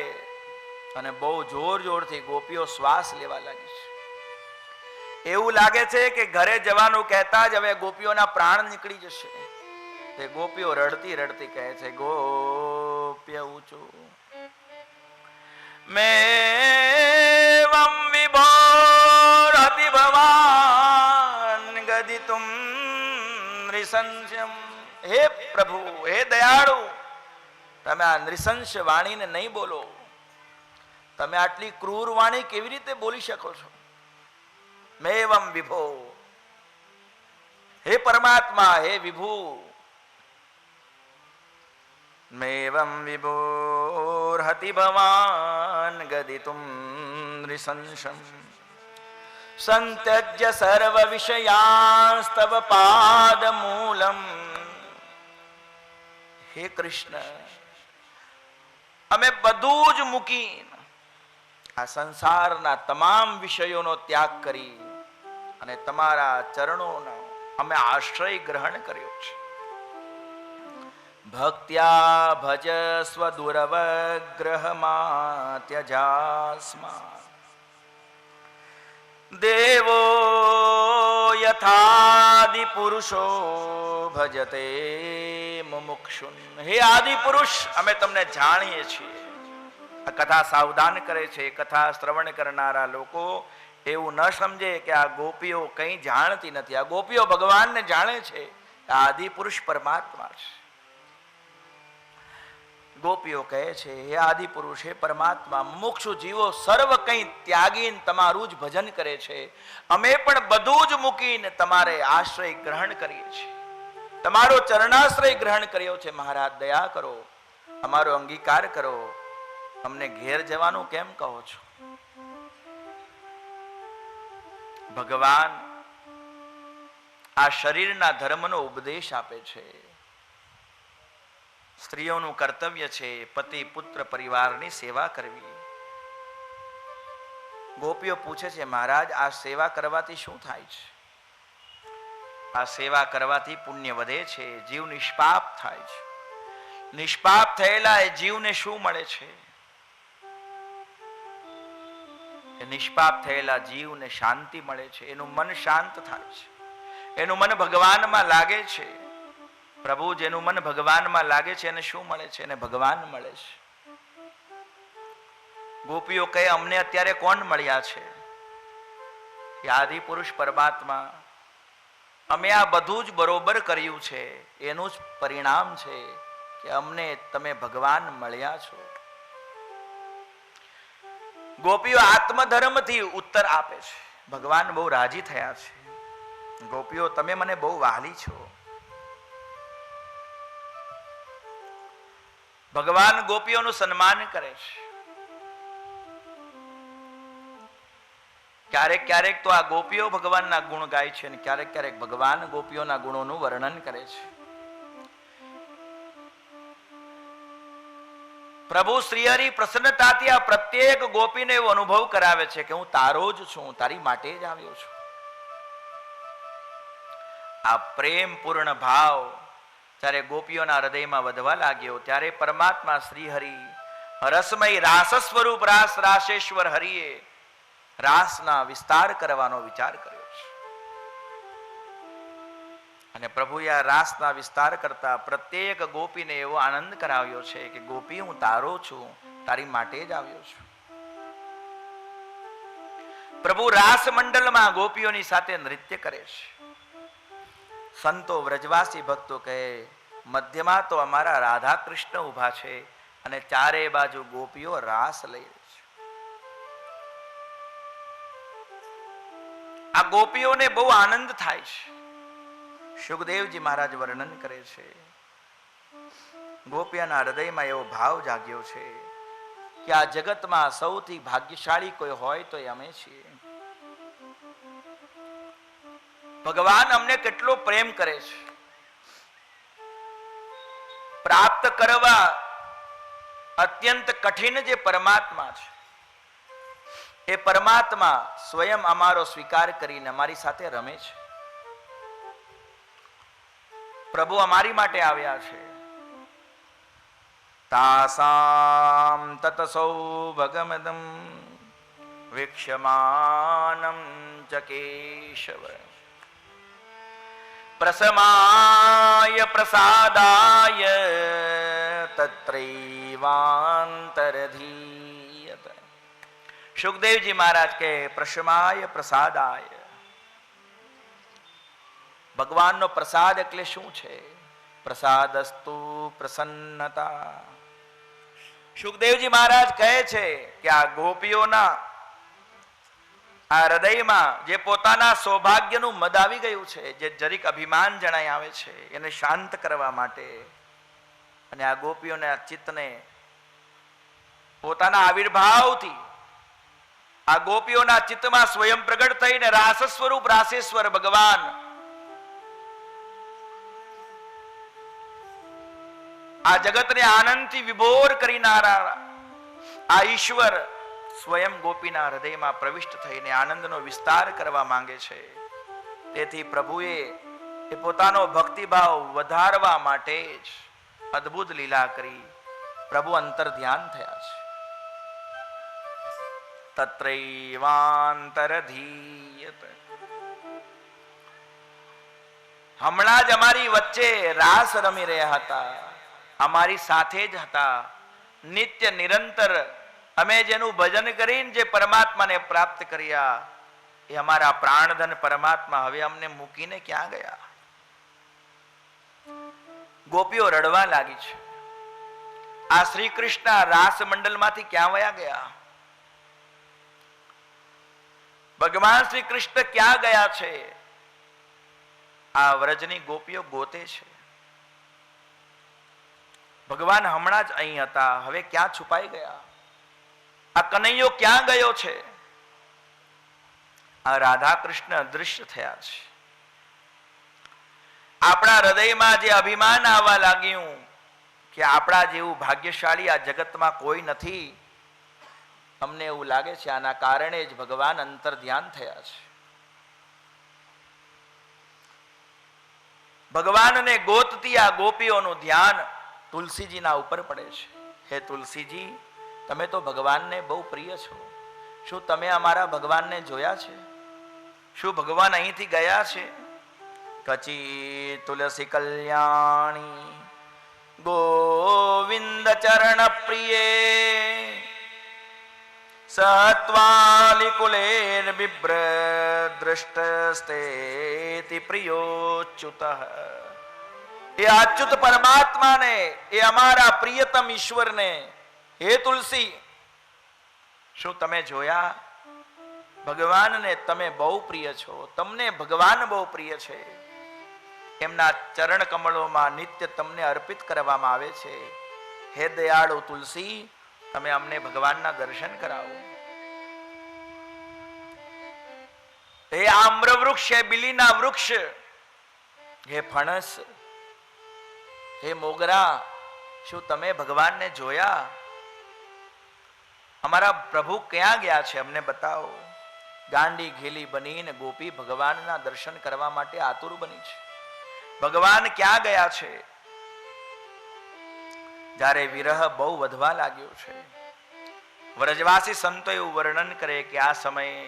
અને બહુ જોર જોરથી ગોપીઓ શ્વાસ લેવા લાગી છે. એવું લાગે છે કે ઘરે જવાનું કહેતા જ હવે ગોપીઓના પ્રાણ નીકળી જશે. તે ગોપીઓ રડતી રડતી કહે છે ગોપ્ય ઊંચું મેવં વિભોરતિ ભવાન ગદિતુમ નૃશંસ્યમ. હે પ્રભુ, હે દયાળુ, તમે આ નૃશંસ વાણીને નહીં બોલો. તમે આટલી ક્રૂર વાણી કેવી રીતે બોલી શકો છો? મેવં વિભો, હે પરમાત્મા, હે વિભુ, મેવં વિભોર્હતિ ભવાન ગદિતુમ નૃશંસમ સંત્યજ્ય સર્વ વિષયાસ્તવ પાદ મૂલમ. હે કૃષ્ણ, અમે બધું જ મૂકીને આ સંસારના તમામ વિષયોનો ત્યાગ કરી અને તમારા ચરણોનો અમે આશ્રય ગ્રહણ કર્યો છે. ભક્ત્યા ભજસ્વ દુરવગ્રહમાં ત્યજાસ્મા દેવો યથાદિ પુરુષો ભજતે મુમુક્ષુન. હે આદિ પુરુષ, અમે તમને જાણીએ છીએ. આ કથા સાવધાન કરે છે. કથા શ્રવણ કરનારા લોકો એવું ન સમજે કે આ ગોપીઓ કંઈ જાણતી નથી. આ ગોપીઓ ભગવાનને જાણે છે. આ આદિ પુરુષ પરમાત્મા છે. ગોપીઓ કહે છે હે આદિ પુરુષ, હે પરમાત્મા, મુક્ષુ જીવો સર્વ કંઈ ત્યાગીને તમારું જ ભજન કરે છે. અમે પણ બધું જ મૂકીને તમારે આશ્રય ગ્રહણ કરીએ છીએ. તમારો ચરણાશ્રય ગ્રહણ કર્યો છે. મહારાજ દયા કરો, અમારો અંગીકાર કરો. અમને ઘેર જવાનું કેમ કહો છો? ભગવાન આ શરીરના ધર્મનો ઉપદેશ આપે છે. સ્ત્રીઓનું કર્તવ્ય છે પતિ પુત્ર પરિવારની સેવા કરવી. ગોપીઓ પૂછે છે મહારાજ, આ સેવા કરવાથી શું થાય છે? આ સેવા કરવાથી પુણ્ય વધે છે, જીવ નિષ્પાપ થાય છે. નિષ્પાપ થયેલા એ જીવને શું મળે છે? એ નિષ્પાપ થયેલા જીવને શાંતિ મળે છે. એનું મન શાંત થાય છે, એનું મન ભગવાનમાં લાગે છે. પ્રભુ જેનું મન ભગવાનમાં લાગે છે એને શું મળે છે? એને ભગવાન મળે છે. ગોપીઓ કહે અમને અત્યારે કોણ મળ્યા છે? આદિ પુરુષ પરમાત્મા. અમે આ બધું જ બરોબર કર્યું છે, એનું જ પરિણામ છે કે અમને તમે ભગવાન મળ્યા છો. ગોપીઓ આત્મધર્મથી ઉત્તર આપે છે. ભગવાન બહુ રાજી થયા છે. ગોપીઓ, તમે મને બહુ વહાલી છો. ભગવાન ગોપીઓનું સન્માન કરે છે. ક્યારેક ક્યારેક તો આ ગોપીઓ ભગવાનના ગુણ ગાય છે અને ક્યારેક ક્યારેક ભગવાન ગોપીઓના ગુણોનું વર્ણન કરે છે. પ્રભુ શ્રીહરિ પ્રસન્નતાથી આ પ્રત્યેક ગોપીને એવો અનુભવ કરાવે છે કે હું તારો જ છું, તારી માટે જ આવ્યો છું. આ પ્રેમ પૂર્ણ ભાવ જ્યારે ગોપીઓના હૃદયમાં વધવા લાગ્યો ત્યારે પરમાત્મા શ્રી હરિ રસમય રાસ સ્વરૂપ રાસ રાસેશ્વર હરિએ રાસના વિસ્તાર કરવાનો વિચાર કર્યો છે. અને પ્રભુએ આ રાસના વિસ્તાર કરતા પ્રત્યેક ગોપીને એવો આનંદ કરાવ્યો છે કે ગોપી હું તારો છું, તારી માટે જ આવ્યો છું. પ્રભુ રાસ મંડળમાં ગોપીઓની સાથે નૃત્ય કરે છે. સંતો વ્રજવાસી ભક્તો કહે મધ્યમાં તો અમારા રાધા કૃષ્ણ ઉભા છે અને ચારે બાજુ ગોપીઓ રાસ લઈ રહી છે. આ ગોપીઓને બહુ આનંદ થાય છે. સુખદેવજી મહારાજ વર્ણન કરે છે ગોપીઓના હૃદયમાં એવો ભાવ જાગ્યો છે કે આ જગતમાં સૌથી ભાગ્યશાળી કોઈ હોય તો એ અમે છીએ. ભગવાન અમને કેટલો પ્રેમ કરે છે. પ્રાપ્ત કરવા અત્યંત કઠિન જે પરમાત્મા છે એ પરમાત્મા સ્વયં અમારો સ્વીકાર કરીને અમારી સાથે રમે છે. પ્રભુ અમારી માટે આવ્યા છે. તાસામ તત સૌભગમદમ વીક્ષ્યમાનમ ચ કેશવ પ્રસમાય પ્રસાદાય તત્રૈવાંતરધીયત. સુખદેવજી મહારાજ કે પ્રસમાય પ્રસાદાય, ભગવાનનો પ્રસાદ એટલે શું છે? પ્રસાદસ્તુ પ્રસન્નતા. સુખદેવજી મહારાજ કહે છે કે આ ગોપીઓના આ હૃદયમાં જે પોતાના સૌભાગ્યનું મદ આવી ગયું છે, જે જરીક અભિમાન જણાય આવે છે, એને શાંત કરવા માટે અને આ ગોપીઓના ચિત્તને પોતાના આવિર્ભાવથી આ ગોપીઓના ચિત્તમાં સ્વયં પ્રગટ થઈને રાસ સ્વરૂપ રાસેશ્વર ભગવાન આ જગતને આનંદથી વિભોર કરીનારા આ ઈશ્વર સ્વયં ગોપીના હૃદયમાં પ્રવિષ્ટ થઈને આનંદનો વિસ્તાર કરવા માંગે છે. તેથી પ્રભુએ એ પોતાનો ભક્તિભાવ વધારવા માટે જ અદ્ભુત લીલા કરી પ્રભુ અંતર ધ્યાન થયા છે. તત્રૈવાંતરધીયત. હમણાં જ અમારી વચ્ચે રાસ રમી રહ્યા હતા, અમારી સાથે જ હતા. નિત્ય નિરંતર અમે જેનું ભજન કરીને જે પરમાત્માને પ્રાપ્ત કર્યા એ અમારા પ્રાણધન પરમાત્મા હવે અમને મૂકીને ક્યાં ગયા? ગોપીઓ રડવા લાગી છે. આ શ્રી કૃષ્ણ રાસ મંડળમાંથી ક્યાં વયા ગયા? ભગવાન શ્રી કૃષ્ણ ક્યાં ગયા છે? આ વ્રજની ગોપીઓ ગોતે છે. ભગવાન હમણાં જ અહીં હતા, હવે ક્યાં છુપાઈ ગયા? આ કનૈયો ક્યાં ગયો છે? આ રાધા કૃષ્ણ અદૃશ્ય થયા છે. આપણા હૃદયમાં જે અભિમાન આવવા લાગ્યું કે આપણા જેવું ભાગ્યશાળી આ જગતમાં કોઈ નથી, અમને એવું લાગે છે આના કારણે જ ભગવાન અંતર ધ્યાન થયા છે. ભગવાનને ગોતતી આ ગોપીઓનું ધ્યાન તુલસીજીના ઉપર પડે છે. હે તુલસીજી, તમે તો ભગવાનને બહુ પ્રિય છો. શું તમે અમારા ભગવાનને જોયા છે? શું ભગવાન અહીંથી ગયા છે? કચી તુલસી કલ્યાણી ગોવિંદ ચરણ પ્રિયે સત્વાલી કુલેર બિભ્ર દૃષ્ટસ્તેતિ પ્રિયોચ્યુત. એ અચ્યુત પરમાત્માને, એ અમારા પ્રિયતમ ઈશ્વરને, હે તુલસી, શું તમે જોયા? ભગવાનને તમે બહુ પ્રિય છો, તમને ભગવાન બહુ પ્રિય છે. એમના ચરણ કમળોમાં નિત્ય તમને અર્પિત કરવામાં આવે છે. હે દયાળુ તુલસી, તમે અમને ભગવાનના દર્શન કરાવો. હે આમ્ર વૃક્ષ, હે બિલીના વૃક્ષ, હે ફણસ, હે મોગરા, શું તમે ભગવાનને જોયા? અમારા પ્રભુ ક્યાં ગયા છે? અમને બતાવો. ગાંડી ઘેલી બનીને ગોપી ભગવાનના દર્શન કરવા માટે આતુર બની છે. ભગવાન ક્યાં ગયા છે? જ્યારે વિરહ બહુ વધવા લાગ્યો છે, વ્રજવાસી સંતો એવું વર્ણન કરે કે આ સમયે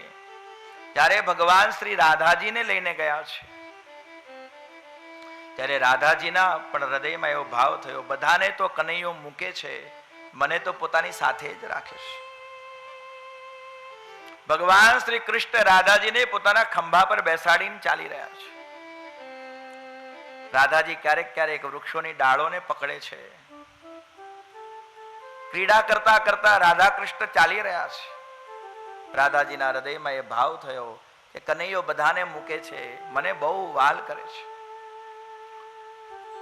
જ્યારે ભગવાન શ્રી રાધાજીને લઈને ગયા છે, ત્યારે રાધાજીના પણ હૃદયમાં એવો ભાવ થયો, બધાને તો કનૈયો મૂકે છે, મને તો પોતાની સાથે જ રાખે છે. ભગવાન શ્રી કૃષ્ણ રાધાજીને પોતાના ખંભા પર બેસાડીને ચાલી રહ્યા છે. રાધાજી ક્યારેક ક્યારેક વૃક્ષોની ડાળોને પકડે છે. ક્રીડા કરતા કરતા રાધા કૃષ્ણ ચાલી રહ્યા છે. રાધાજીના હૃદયમાં એ ભાવ થયો કે કનૈયો બધાને મૂકે છે, મને બહુ વાલ કરે છે.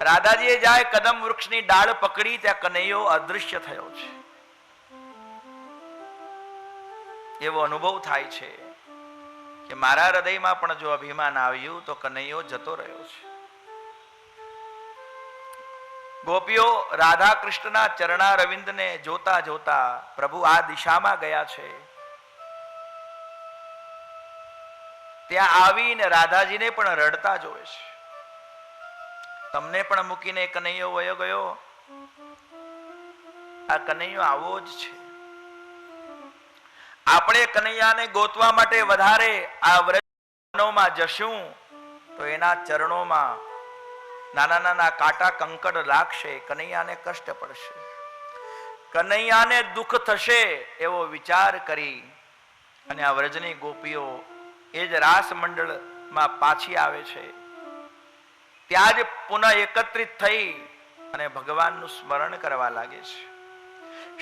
રાધાજીએ જાય કદમ વૃક્ષની ડાળ પકડી, ત્યાં કનૈયો અદૃશ્ય થયો છે. એવો અનુભવ થાય છે કે મારા હૃદયમાં પણ જો અભિમાન આવ્યું તો કનૈયો જતો રહ્યો છે. ગોપીઓ રાધા કૃષ્ણના ચરણા રવિંદને જોતા જોતા પ્રભુ આ દિશામાં ગયા છે, ત્યાં આવીને રાધાજીને પણ રડતા જોવે છે. તમને પણ મૂકીને કનૈયો વયો ગયો, આ કનૈયો આવો જ છે. આપણે કનૈયાને ગોતવા માટે વધારે આ વ્રજમાં જશું તો એના ચરણોમાં નાના નાના કાંટા કંકડ લાગશે, કનૈયાને કષ્ટ પડશે, કનૈયાને દુઃખ થશે એવો વિચાર કરી અને આ વ્રજની ગોપીઓ એ જ રાસ મંડળમાં પાછી આવે છે. ત્યાં જ પુનઃ એકત્રિત થઈ અને ભગવાનનું સ્મરણ કરવા લાગે છે.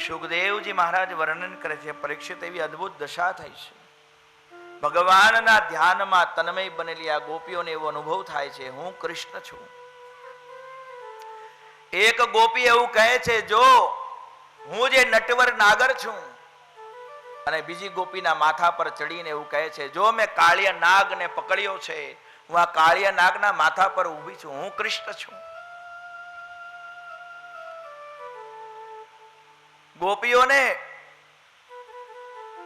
સુખદેવજી મહારાજ વર્ણન કરે છે, પરીક્ષિત એવી અદ્ભુત દશા થઈ છે. ભગવાનના ધ્યાનમાં તન્મય બનેલી આ ગોપીઓને એવો અનુભવ થાય છે, હું કૃષ્ણ છું. એક ગોપી એવું કહે છે, જો હું જે નટવર નાગર છું, અને બીજી ગોપીના માથા પર ચડીને એવું કહે છે, જો મેં કાળિયા નાગને પકડ્યો છે, હું આ કાળિયા નાગના માથા પર ઊભી છું, હું કૃષ્ણ છું. ગોપીઓને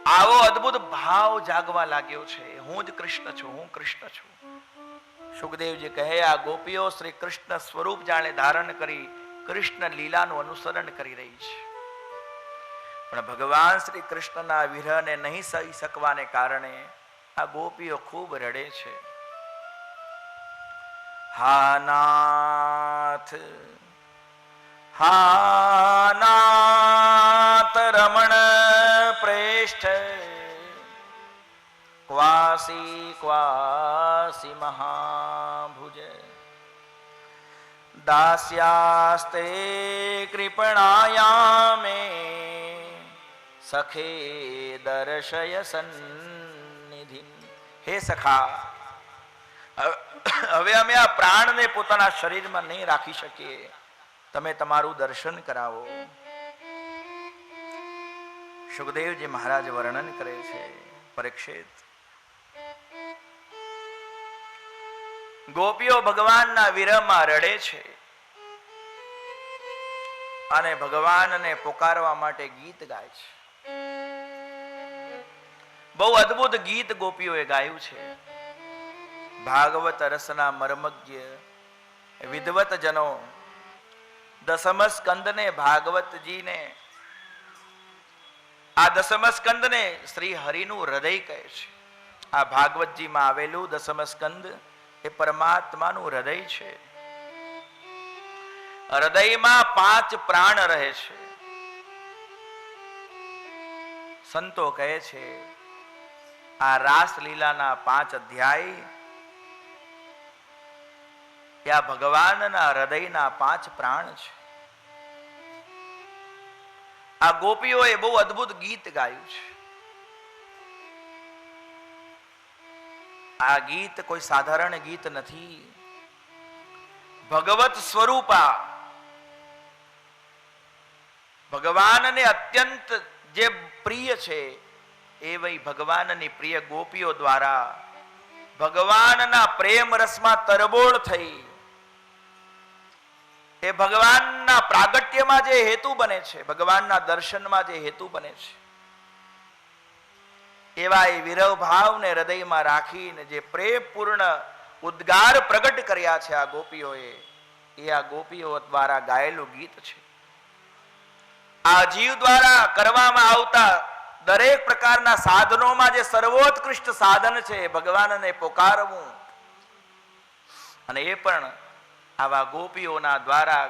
આવો અદ્ભુત ભાવ જાગવા લાગ્યો છે, હું જ કૃષ્ણ છું, હું કૃષ્ણ છું. સુખદેવજી કહે, આ ગોપીઓ શ્રી કૃષ્ણ સ્વરૂપ જાણે ધારણ કરી કૃષ્ણ લીલાનું અનુસરણ કરી રહી છે, પણ ભગવાન શ્રી કૃષ્ણના વિરહને નહીં સહી શકવાને કારણે આ ગોપીઓ ખૂબ રડે છે. હા નાથ, હા નાથ રમણ પ્રેષ્ઠ, ક્વાસી ક્વાસી મહાભુજ, દાસ્યાસ્તે કૃપણાયામે, સખે દર્શય સન્નિધિ. હે સખા, હવે અમે આ પ્રાણને પોતાના શરીરમાં નહીં રાખી શકીએ, તમે તમારું દર્શન કરાવો. સુખદેવજી મહારાજ વર્ણન કરે છે, પરીક્ષિત, ગોપીઓ ભગવાનના વિરહમાં રડે છે અને ભગવાનને પુકારવા માટે ગીત ગાય છે. બહુ અદ્ભુત ગીત ગોપીઓએ ગાયું છે. ભાગવત રસના મર્મજ્ઞ વિદ્વત જનો દસમ સ્કંદને ભાગવતજીને, આ દસમ સ્કંદને શ્રી હરિનું હૃદય કહે છે. આ ભાગવતજીમાં આવેલું દસમ સ્કંદ એ પરમાત્માનું હૃદય છે. હૃદયમાં 5 પ્રાણ રહે છે. સંતો કહે છે, આ રાસલીલાના 5 અધ્યાય ત્યાં ભગવાનના હૃદયના 5 પ્રાણ છે. આ ગોપીઓએ બહુ અદ્ભુત ગીત ગાયું છે. આ ગીત કોઈ સાધારણ ગીત નથી. ભગવત સ્વરૂપા ભગવાનને અત્યંત જે પ્રિય છે એવી ભગવાનની પ્રિય ગોપીઓ દ્વારા ભગવાનના પ્રેમ રસમાં તરબોળ થઈ એ ભગવાનના પ્રાગટ્યમાં જે હેતુ બને છે, ભગવાનના દર્શનમાં જે હેતુ બને છે, એવા એ વિરહ ભાવને હૃદયમાં રાખીને જે પ્રેમપૂર્ણ ઉદ્ગાર પ્રગટ કર્યા છે આ ગોપીઓએ, એ આ ગોપીઓ દ્વારા ગાયેલું ગીત છે. આ જીવ દ્વારા કરવામાં આવતા દરેક પ્રકારના સાધનોમાં જે સર્વોત્કૃષ્ટ સાધન છે ભગવાનને પોકારવું, અને એ પણ આવા ગોપીઓના દ્વારા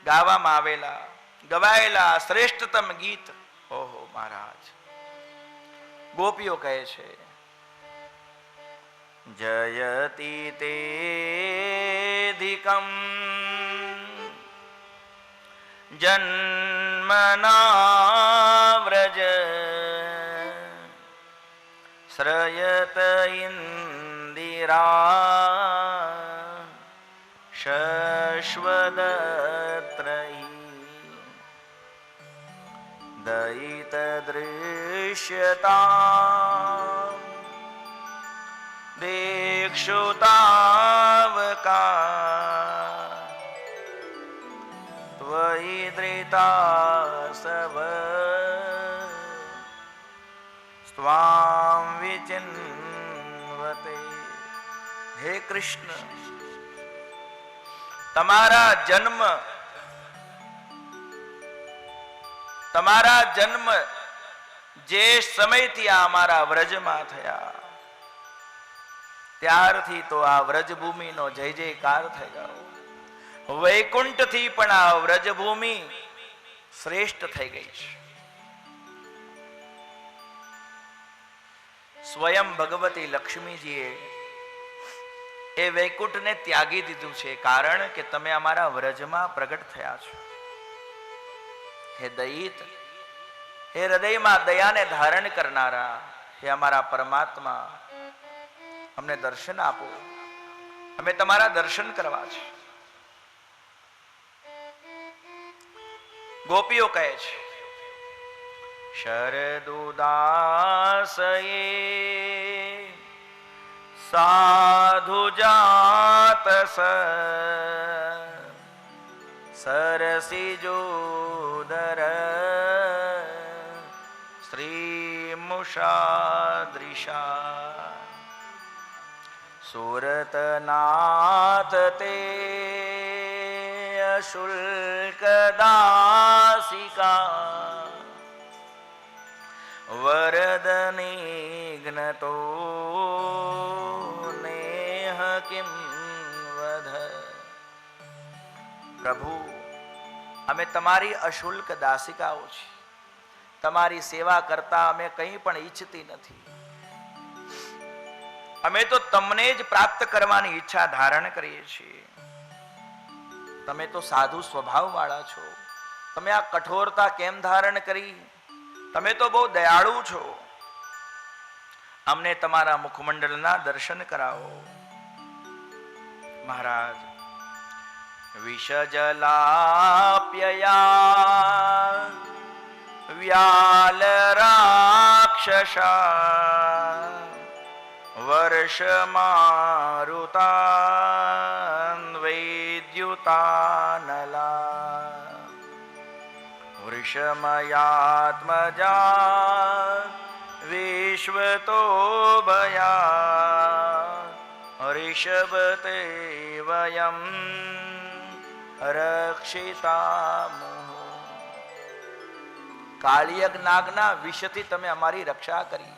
ગાવામાં આવેલા ગવાયેલા શ્રેષ્ઠતમ ગીત. ઓહો મહારાજ, ગોપીઓ કહે છે જયતિ તેધિકમ જન્મના વ્રજ શ્રયત ઇન્દિરા શશ્વદત્રયી દયિત દૃશ્યતા દેક્ષુતાવકા ત્વયિ ધૃતાસવ સ્વામ વિચિન્વતે. હે કૃષ્ણ, તમારા જન્મ જે સમયથી આ અમારા વ્રજમાં થયા ત્યારથી તો આ વ્રજભૂમિનો જય જયકાર થઈ ગયો. વૈકુંઠથી પણ આ વ્રજભૂમિ શ્રેષ્ઠ થઈ ગઈ છે. સ્વયં ભગવતી લક્ષ્મીજીએ એ વૈકુંઠને ત્યાગી દીધું છે, કારણ કે તમે અમારા વ્રજમાં પ્રગટ થયા છો. હે દયિત, હે હૃદયમાં દયાને ધારણ કરનારા, હે અમારા પરમાત્મા, અમને દર્શન આપો, અમે તમારા દર્શન કરવા છે. ગોપીઓ કહે છે શરદુદાસયે સાધુ જાત સરસિજોદર શ્રી મુષાદૃશા સુરતનાથ તે શુલ્ક દાસિકા વરદનિઘ્નતો નેહ કિમ વધ. પ્રભુ, અમે તમારી અશુલ્ક દાસિકાઓ છીએ. તમારી સેવા કરતા અમે કંઈ પણ ઈચ્છતી નથી. અમે તો તમને જ પ્રાપ્ત કરવાની ઈચ્છા ધારણ કરીએ છીએ. તમે તો સાધુ સ્વભાવ વાળા છો, તમે આ કઠોરતા કેમ ધારણ કરી? તમે તો બહુ દયાળુ છો. અમને તમારા મુખમંડળના દર્શન કરાવો. મહારાજ, વિષજલાપ્યયા વ્યાલ રાક્ષસા વર્ષ મારુતા વૈદ્યુતાનલા વૃષમયાત્મજા વિશ્વતો ભયા ઋષભતે વયમ રક્ષિતામુઃ. કાળિયક નાગના વિષથી તમે અમારી રક્ષા કરી.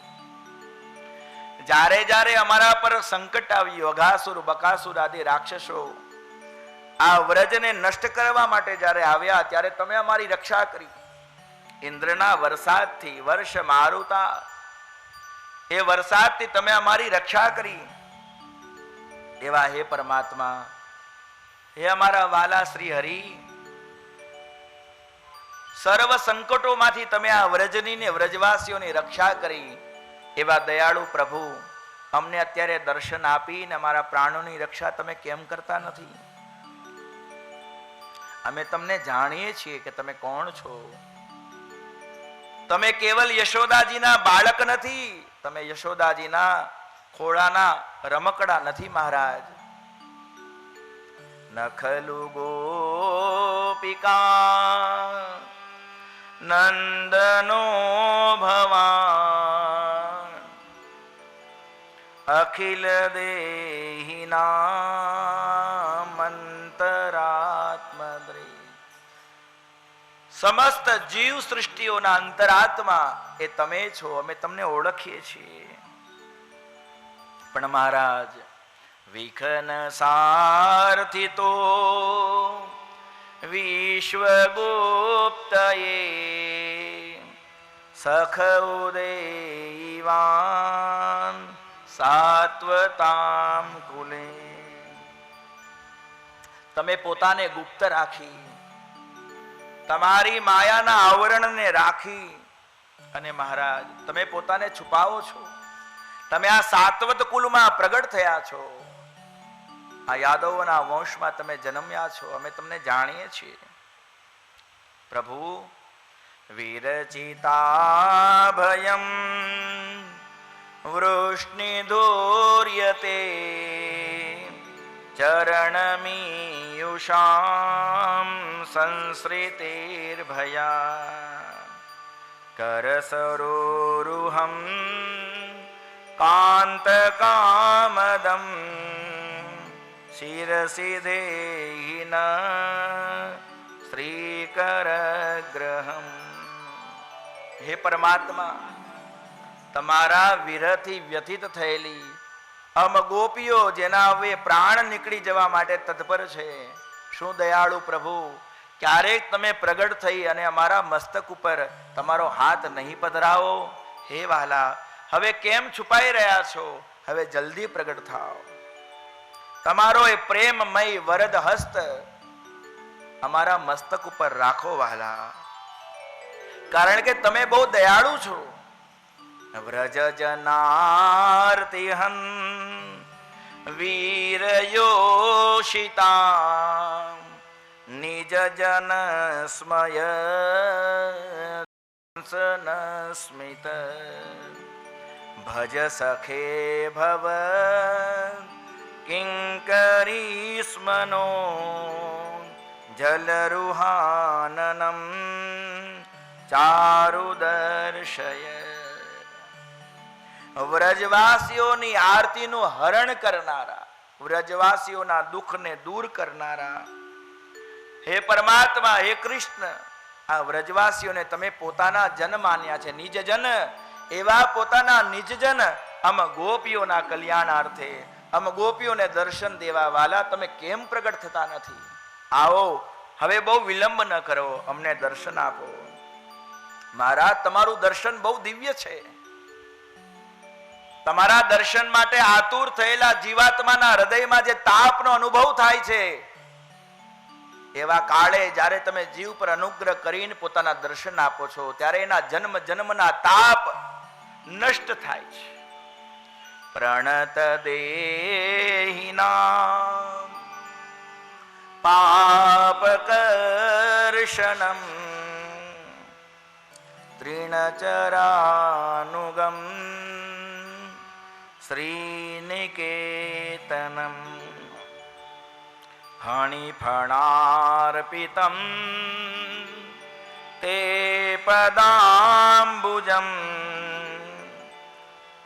જ્યારે જ્યારે અમારા પર સંકટ આવ્યું, અઘાસુર બકાસુર આદિ રાક્ષસો આ વ્રજને નષ્ટ કરવા માટે જ્યારે આવ્યા ત્યારે તમે અમારી રક્ષા કરી. ઇન્દ્રના વરસાદથી, વર્ષ મારુતા એ વરસાદથી તમે અમારી રક્ષા કરી. એવા હે પરમાત્મા, હે અમારા વાલા શ્રી હરિ, સર્વ સંકટોમાંથી તમે આ વ્રજની ને વ્રજવાસીઓની રક્ષા કરી. એવા દયાળુ પ્રભુ, અમને અત્યારે દર્શન આપીને અમારા પ્રાણોની રક્ષા તમે કેમ કરતા નથી? અમે તમને જાણીએ છીએ કે તમે કોણ છો. તમે કેવલ યશોદાજીના બાળક નથી, તમે યશોદાજીના ખોળાના રમકડા નથી મહારાજ. નખલુ ગોપિકા નંદનો ભવાન અખિલ દેહિના મંતરાત્મદ્રે સમસ્ત જીવ સૃષ્ટિઓના અંતરાત્મા એ તમે છો, અમે તમને ઓળખીએ છીએ. પણ મહારાજ, વિઘ્ન સારથી તો વિશ્વગુપ્તયે સખ ઉદયવાન સાત્વતામ કુલે. તમે પોતાને ગુપ્ત રાખી, તમારી માયાના આવરણને રાખી અને મહારાજ તમે પોતાને છુપાવો છો. તમે આ સાત્વત કુલમાં પ્રગટ થયા છો, આ યાદવોના વંશમાં તમે જન્મ્યા છો, અમે તમને જાણીએ છીએ. પ્રભુ, વિરચિતા ભયમ વૃષ્ણિધૂર્યતે ચરણમીયુષામ સંશ્રિતેર્ભયા કરસરોરુહમ કાંતકામદમ શિરસી દેહિન શ્રીકરગ્રહમ. હે પરમાત્મા, તમારા વિરહથી વ્યથિત થયેલી અમ ગોપીઓ જેના હવે પ્રાણ નીકળી જવા માટે તત્પર છે, શું દયાળુ પ્રભુ, ક્યારેક તમે પ્રગટ થઈ અને અમારા મસ્તક ઉપર તમારો હાથ નહીં પધરાવો? હે વાલા, હવે કેમ છુપાઈ રહ્યા છો? હવે જલ્દી પ્રગટ થાઓ. તમારો એ પ્રેમમય વરદ હસ્ત અમારા મસ્તક ઉપર રાખો વાલા, કારણ કે તમે બહુ દયાળુ છો. વ્રજ જનાર્તિહન વીરયોષિતા નિજ જન સ્મય સ્મિત ભજ સખે ભવ કિંકરી સ્મનો જલરુહાનનમ ચારુ દર્શય. વ્રજવાસીઓની આરતીનું હરણ કરનારા, વ્રજવાસીઓના દુઃખને દૂર કરનારા હે પરમાત્મા, હે કૃષ્ણ, આ વ્રજવાસીઓને તમે પોતાના જન માન્યા છે, નિજ જન. એવા પોતાના નિજજન અમ ગોપીઓના કલ્યાણાર્થે, અમ ગોપીઓને દર્શન દેવા વાલા તમે કેમ પ્રગટ થતા નથી? આવો, હવે બહુ વિલંબ ન કરો, અમને દર્શન આપો. મહારાજ, તમારું દર્શન બહુ દિવ્ય છે. તમારા દર્શન માટે આતુર થયેલા જીવાત્માના હૃદયમાં જે તાપનો અનુભવ થાય છે, એવા કાળે જ્યારે તમે જીવ પર અનુગ્રહ કરીને પોતાના દર્શન આપો છો, ત્યારે એના જન્મ જન્મના તાપ નષ્ટ થાય છે. પ્રણત દેહિના પાપ કર્ષણમ ત્રિણચરાનુગમ શ્રીનિકેતનમ ફણિફણાર્પિતમ તે પદાંબુજમ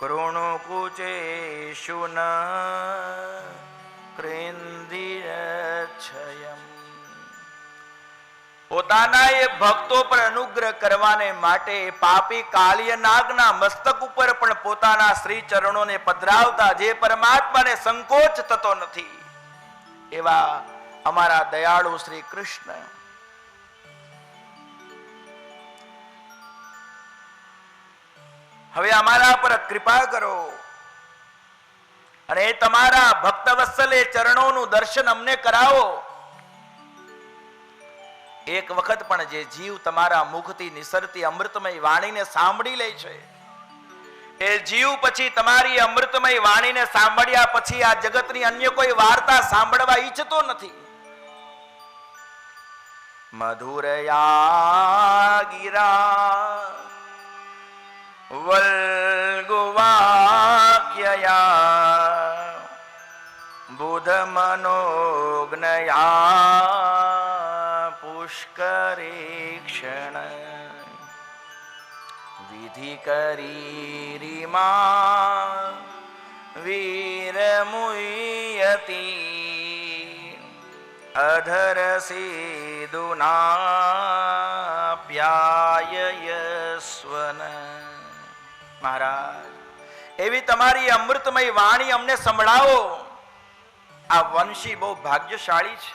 કૃણુકુચેષુ ન ક્રેન્દિરચ્છયમ. પોતાના એ ભક્તો પર અનુગ્રહ કરવાને માટે પાપી કાલિયનાગના મસ્તક ઉપર પણ પોતાના શ્રી ચરણોને પધરાવતા જે પરમાત્માને સંકોચ થતો નથી, એવા અમારા દયાળુ શ્રી કૃષ્ણ, હવે અમારા પર કૃપા કરો અને તમારા ભક્તવત્સલે ચરણોનું દર્શન અમને કરાવો. એક વખત પણ જે જીવ તમારા મુખથી નિસરતી અમૃતમય વાણીને સાંભળી લે છે, એ જીવ પછી તમારી અમૃતમય વાણીને સાંભળ્યા પછી આ જગતની અન્ય કોઈ વાર્તા સાંભળવા ઈચ્છતો નથી. મધુરયા ગિરા વલ્ગુવાક્યયા બુધ મનોજ્ઞયા પુષ્કરેક્ષણ વિધિ કરી રીમા વીરમુયતિ અધર સીદુના સ્વન. મહારાજ, એવી તમારી અમૃતમય વાણી અમને સંભળાવો. આ વંશી બહુ ભાગ્યશાળી છે.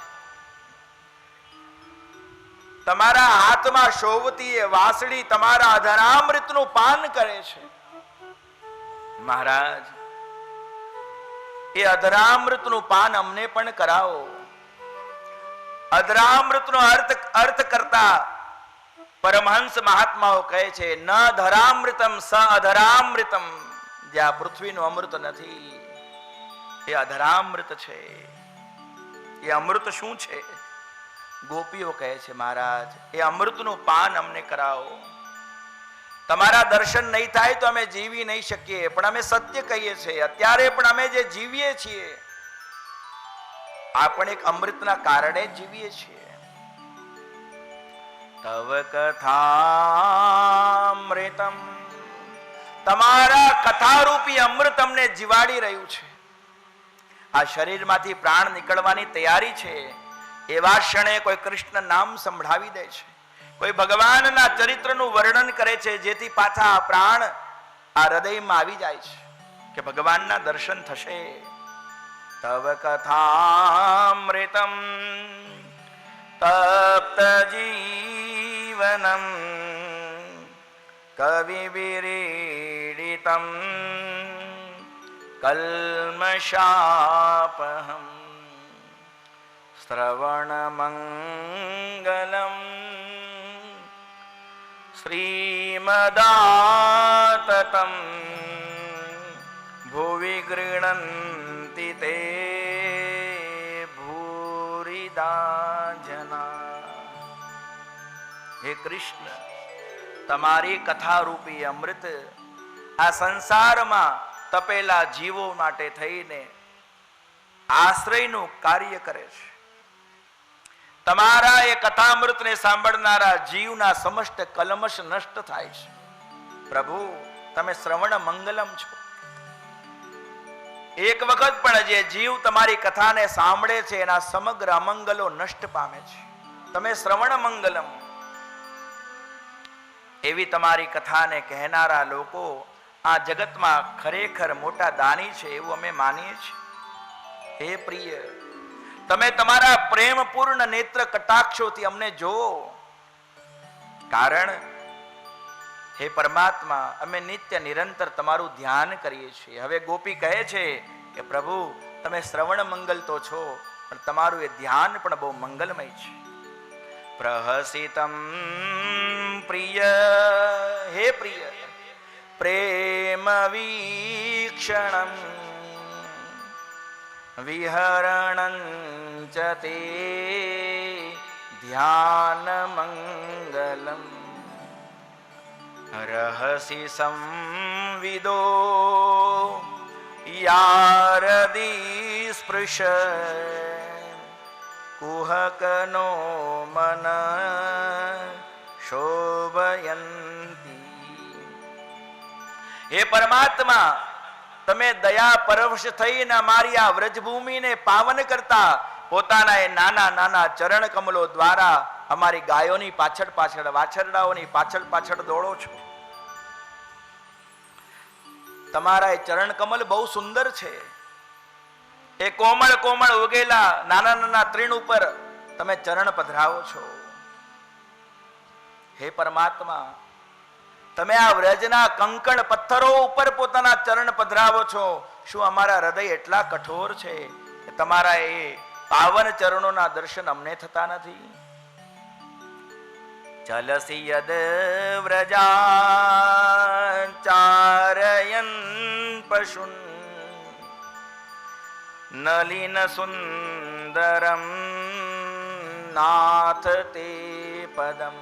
તમારા હાથમાં શોભતી એ વાસળી તમારા અધરામૃતનું પાન કરે છે. મહારાજ, એ અધરામૃતનું પાન અમને પણ કરાવો. અધરામૃતનો અર્થ કરતા પરમહંસ મહાત્માઓ કહે છે, ન ધરામૃતમ સ અધરામૃતમ. જ્યાં પૃથ્વીનું અમૃત નથી, એ અધરામૃત છે. એ અમૃત શું છે? ગોપીઓ કહે છે, મહારાજ, એ અમૃતનું પાન અમને કરાવો. તમારા દર્શન નહીં થાય તો અમે જીવી નહીં શકીએ. પણ અમે સત્ય કહીએ છીએ, અત્યારે પણ અમે જે જીવીએ છીએ આપણે એક અમૃતના કારણે જીવીએ છીએ. તવ કથામૃતમ, તમારા કથારૂપી અમૃત અમને જીવાડી રહ્યું છે. આ શરીરમાંથી પ્રાણ નીકળવાની તૈયારી છે. એવા ક્ષણે કોઈ કૃષ્ણ નામ સંભળાવી દે છે, કોઈ ભગવાનના ચરિત્રનું વર્ણન કરે છે, જેથી પાછા આ પ્રાણ આ હૃદયમાં આવી જાય છે કે ભગવાનના દર્શન થશે. તવ કથામૃતમ તપ્ત જીવનમ કવિ વિરીડિતમ કલ્મષાપહમ શ્રવણ મંગલમ શ્રીમદાતતમ ભુવિ ગૃણંતિ તે ભૂરિદા જના. હે કૃષ્ણ, તમારી કથારૂપી અમૃત આ સંસારમાં તપેલા જીવો માટે થઈને આશ્રયનું કાર્ય કરે છે. તમારા એ કથામૃતને સાંભળનારા જીવના સમસ્ત કલમશ નષ્ટ થાય છે. પ્રભુ, તમે શ્રવણ મંગલમ છો. એક વખત પણ જે જીવ તમારી કથાને સાંભળે છે એના સમગ્ર અમંગલો નષ્ટ પામે છે. તમે શ્રવણ મંગલમ. એવી તમારી કથાને કહેનારા લોકો આ જગતમાં ખરેખર મોટા દાની છે એવું અમે માનીએ છીએ. હે પ્રિય, તમે તમારા પ્રેમપૂર્ણ નેત્ર કટાક્ષોથી અમને જોવો. કારણ હે પરમાત્મા, અમે નિત્ય નિરંતર તમારું ધ્યાન કરીએ છીએ. હવે ગોપી કહે છે કે પ્રભુ, તમે શ્રવણ મંગલ તો છો, પણ તમારું એ ધ્યાન પણ બહુ મંગલમય છે. પ્રહસિતમ પ્રિય, હે પ્રિય, પ્રેમ વીક્ષણમ વિહરણં ચ તે ધ્યાન મંગલમ રહસી સંવિદો યારદી સ્પૃશ કુહકનો મન શોભયંતી. હે પરમાત્મા, તમે દયા પરવશ થઈને અમારી આ વ્રજભૂમિને પાવન કરતા પોતાના એ નાના નાના ચરણ કમલો દ્વારા અમારી ગાયોની પાછળ પાછળ, વાછરડાઓની પાછળ પાછળ દોડો છો. તમારા એ ચરણ કમલ બહુ સુંદર છે. એ કોમળ કોમળ ઉગેલા નાના નાના તૃણ ઉપર તમે ચરણ પધરાવો છો. હે પરમાત્મા, તમે આ વ્રજના કંકણ પથ્થરો ઉપર પોતાના ચરણ પધરાવો છો. શું અમારા હૃદય એટલા કઠોર છે કે તમારા એ પાવન ચરણોના દર્શન અમને થતા નથી? ચલસી યદ વ્રજાચારયન પશુન નલિન સુંદરમ નાથ તે પદમ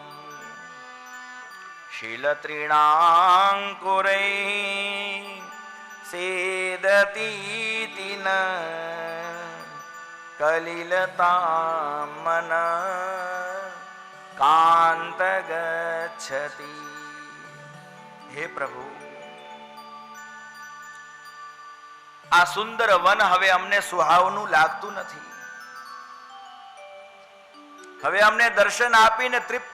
શીલત્રીણાંકુરૈ સેદતીતિન કલિલતામન કાંત ગચ્છતિ. હે પ્રભુ, આ સુંદર વન હવે અમને સુહાવનું લાગતું નથી. હવે અમને દર્શન આપીને તૃપ્ત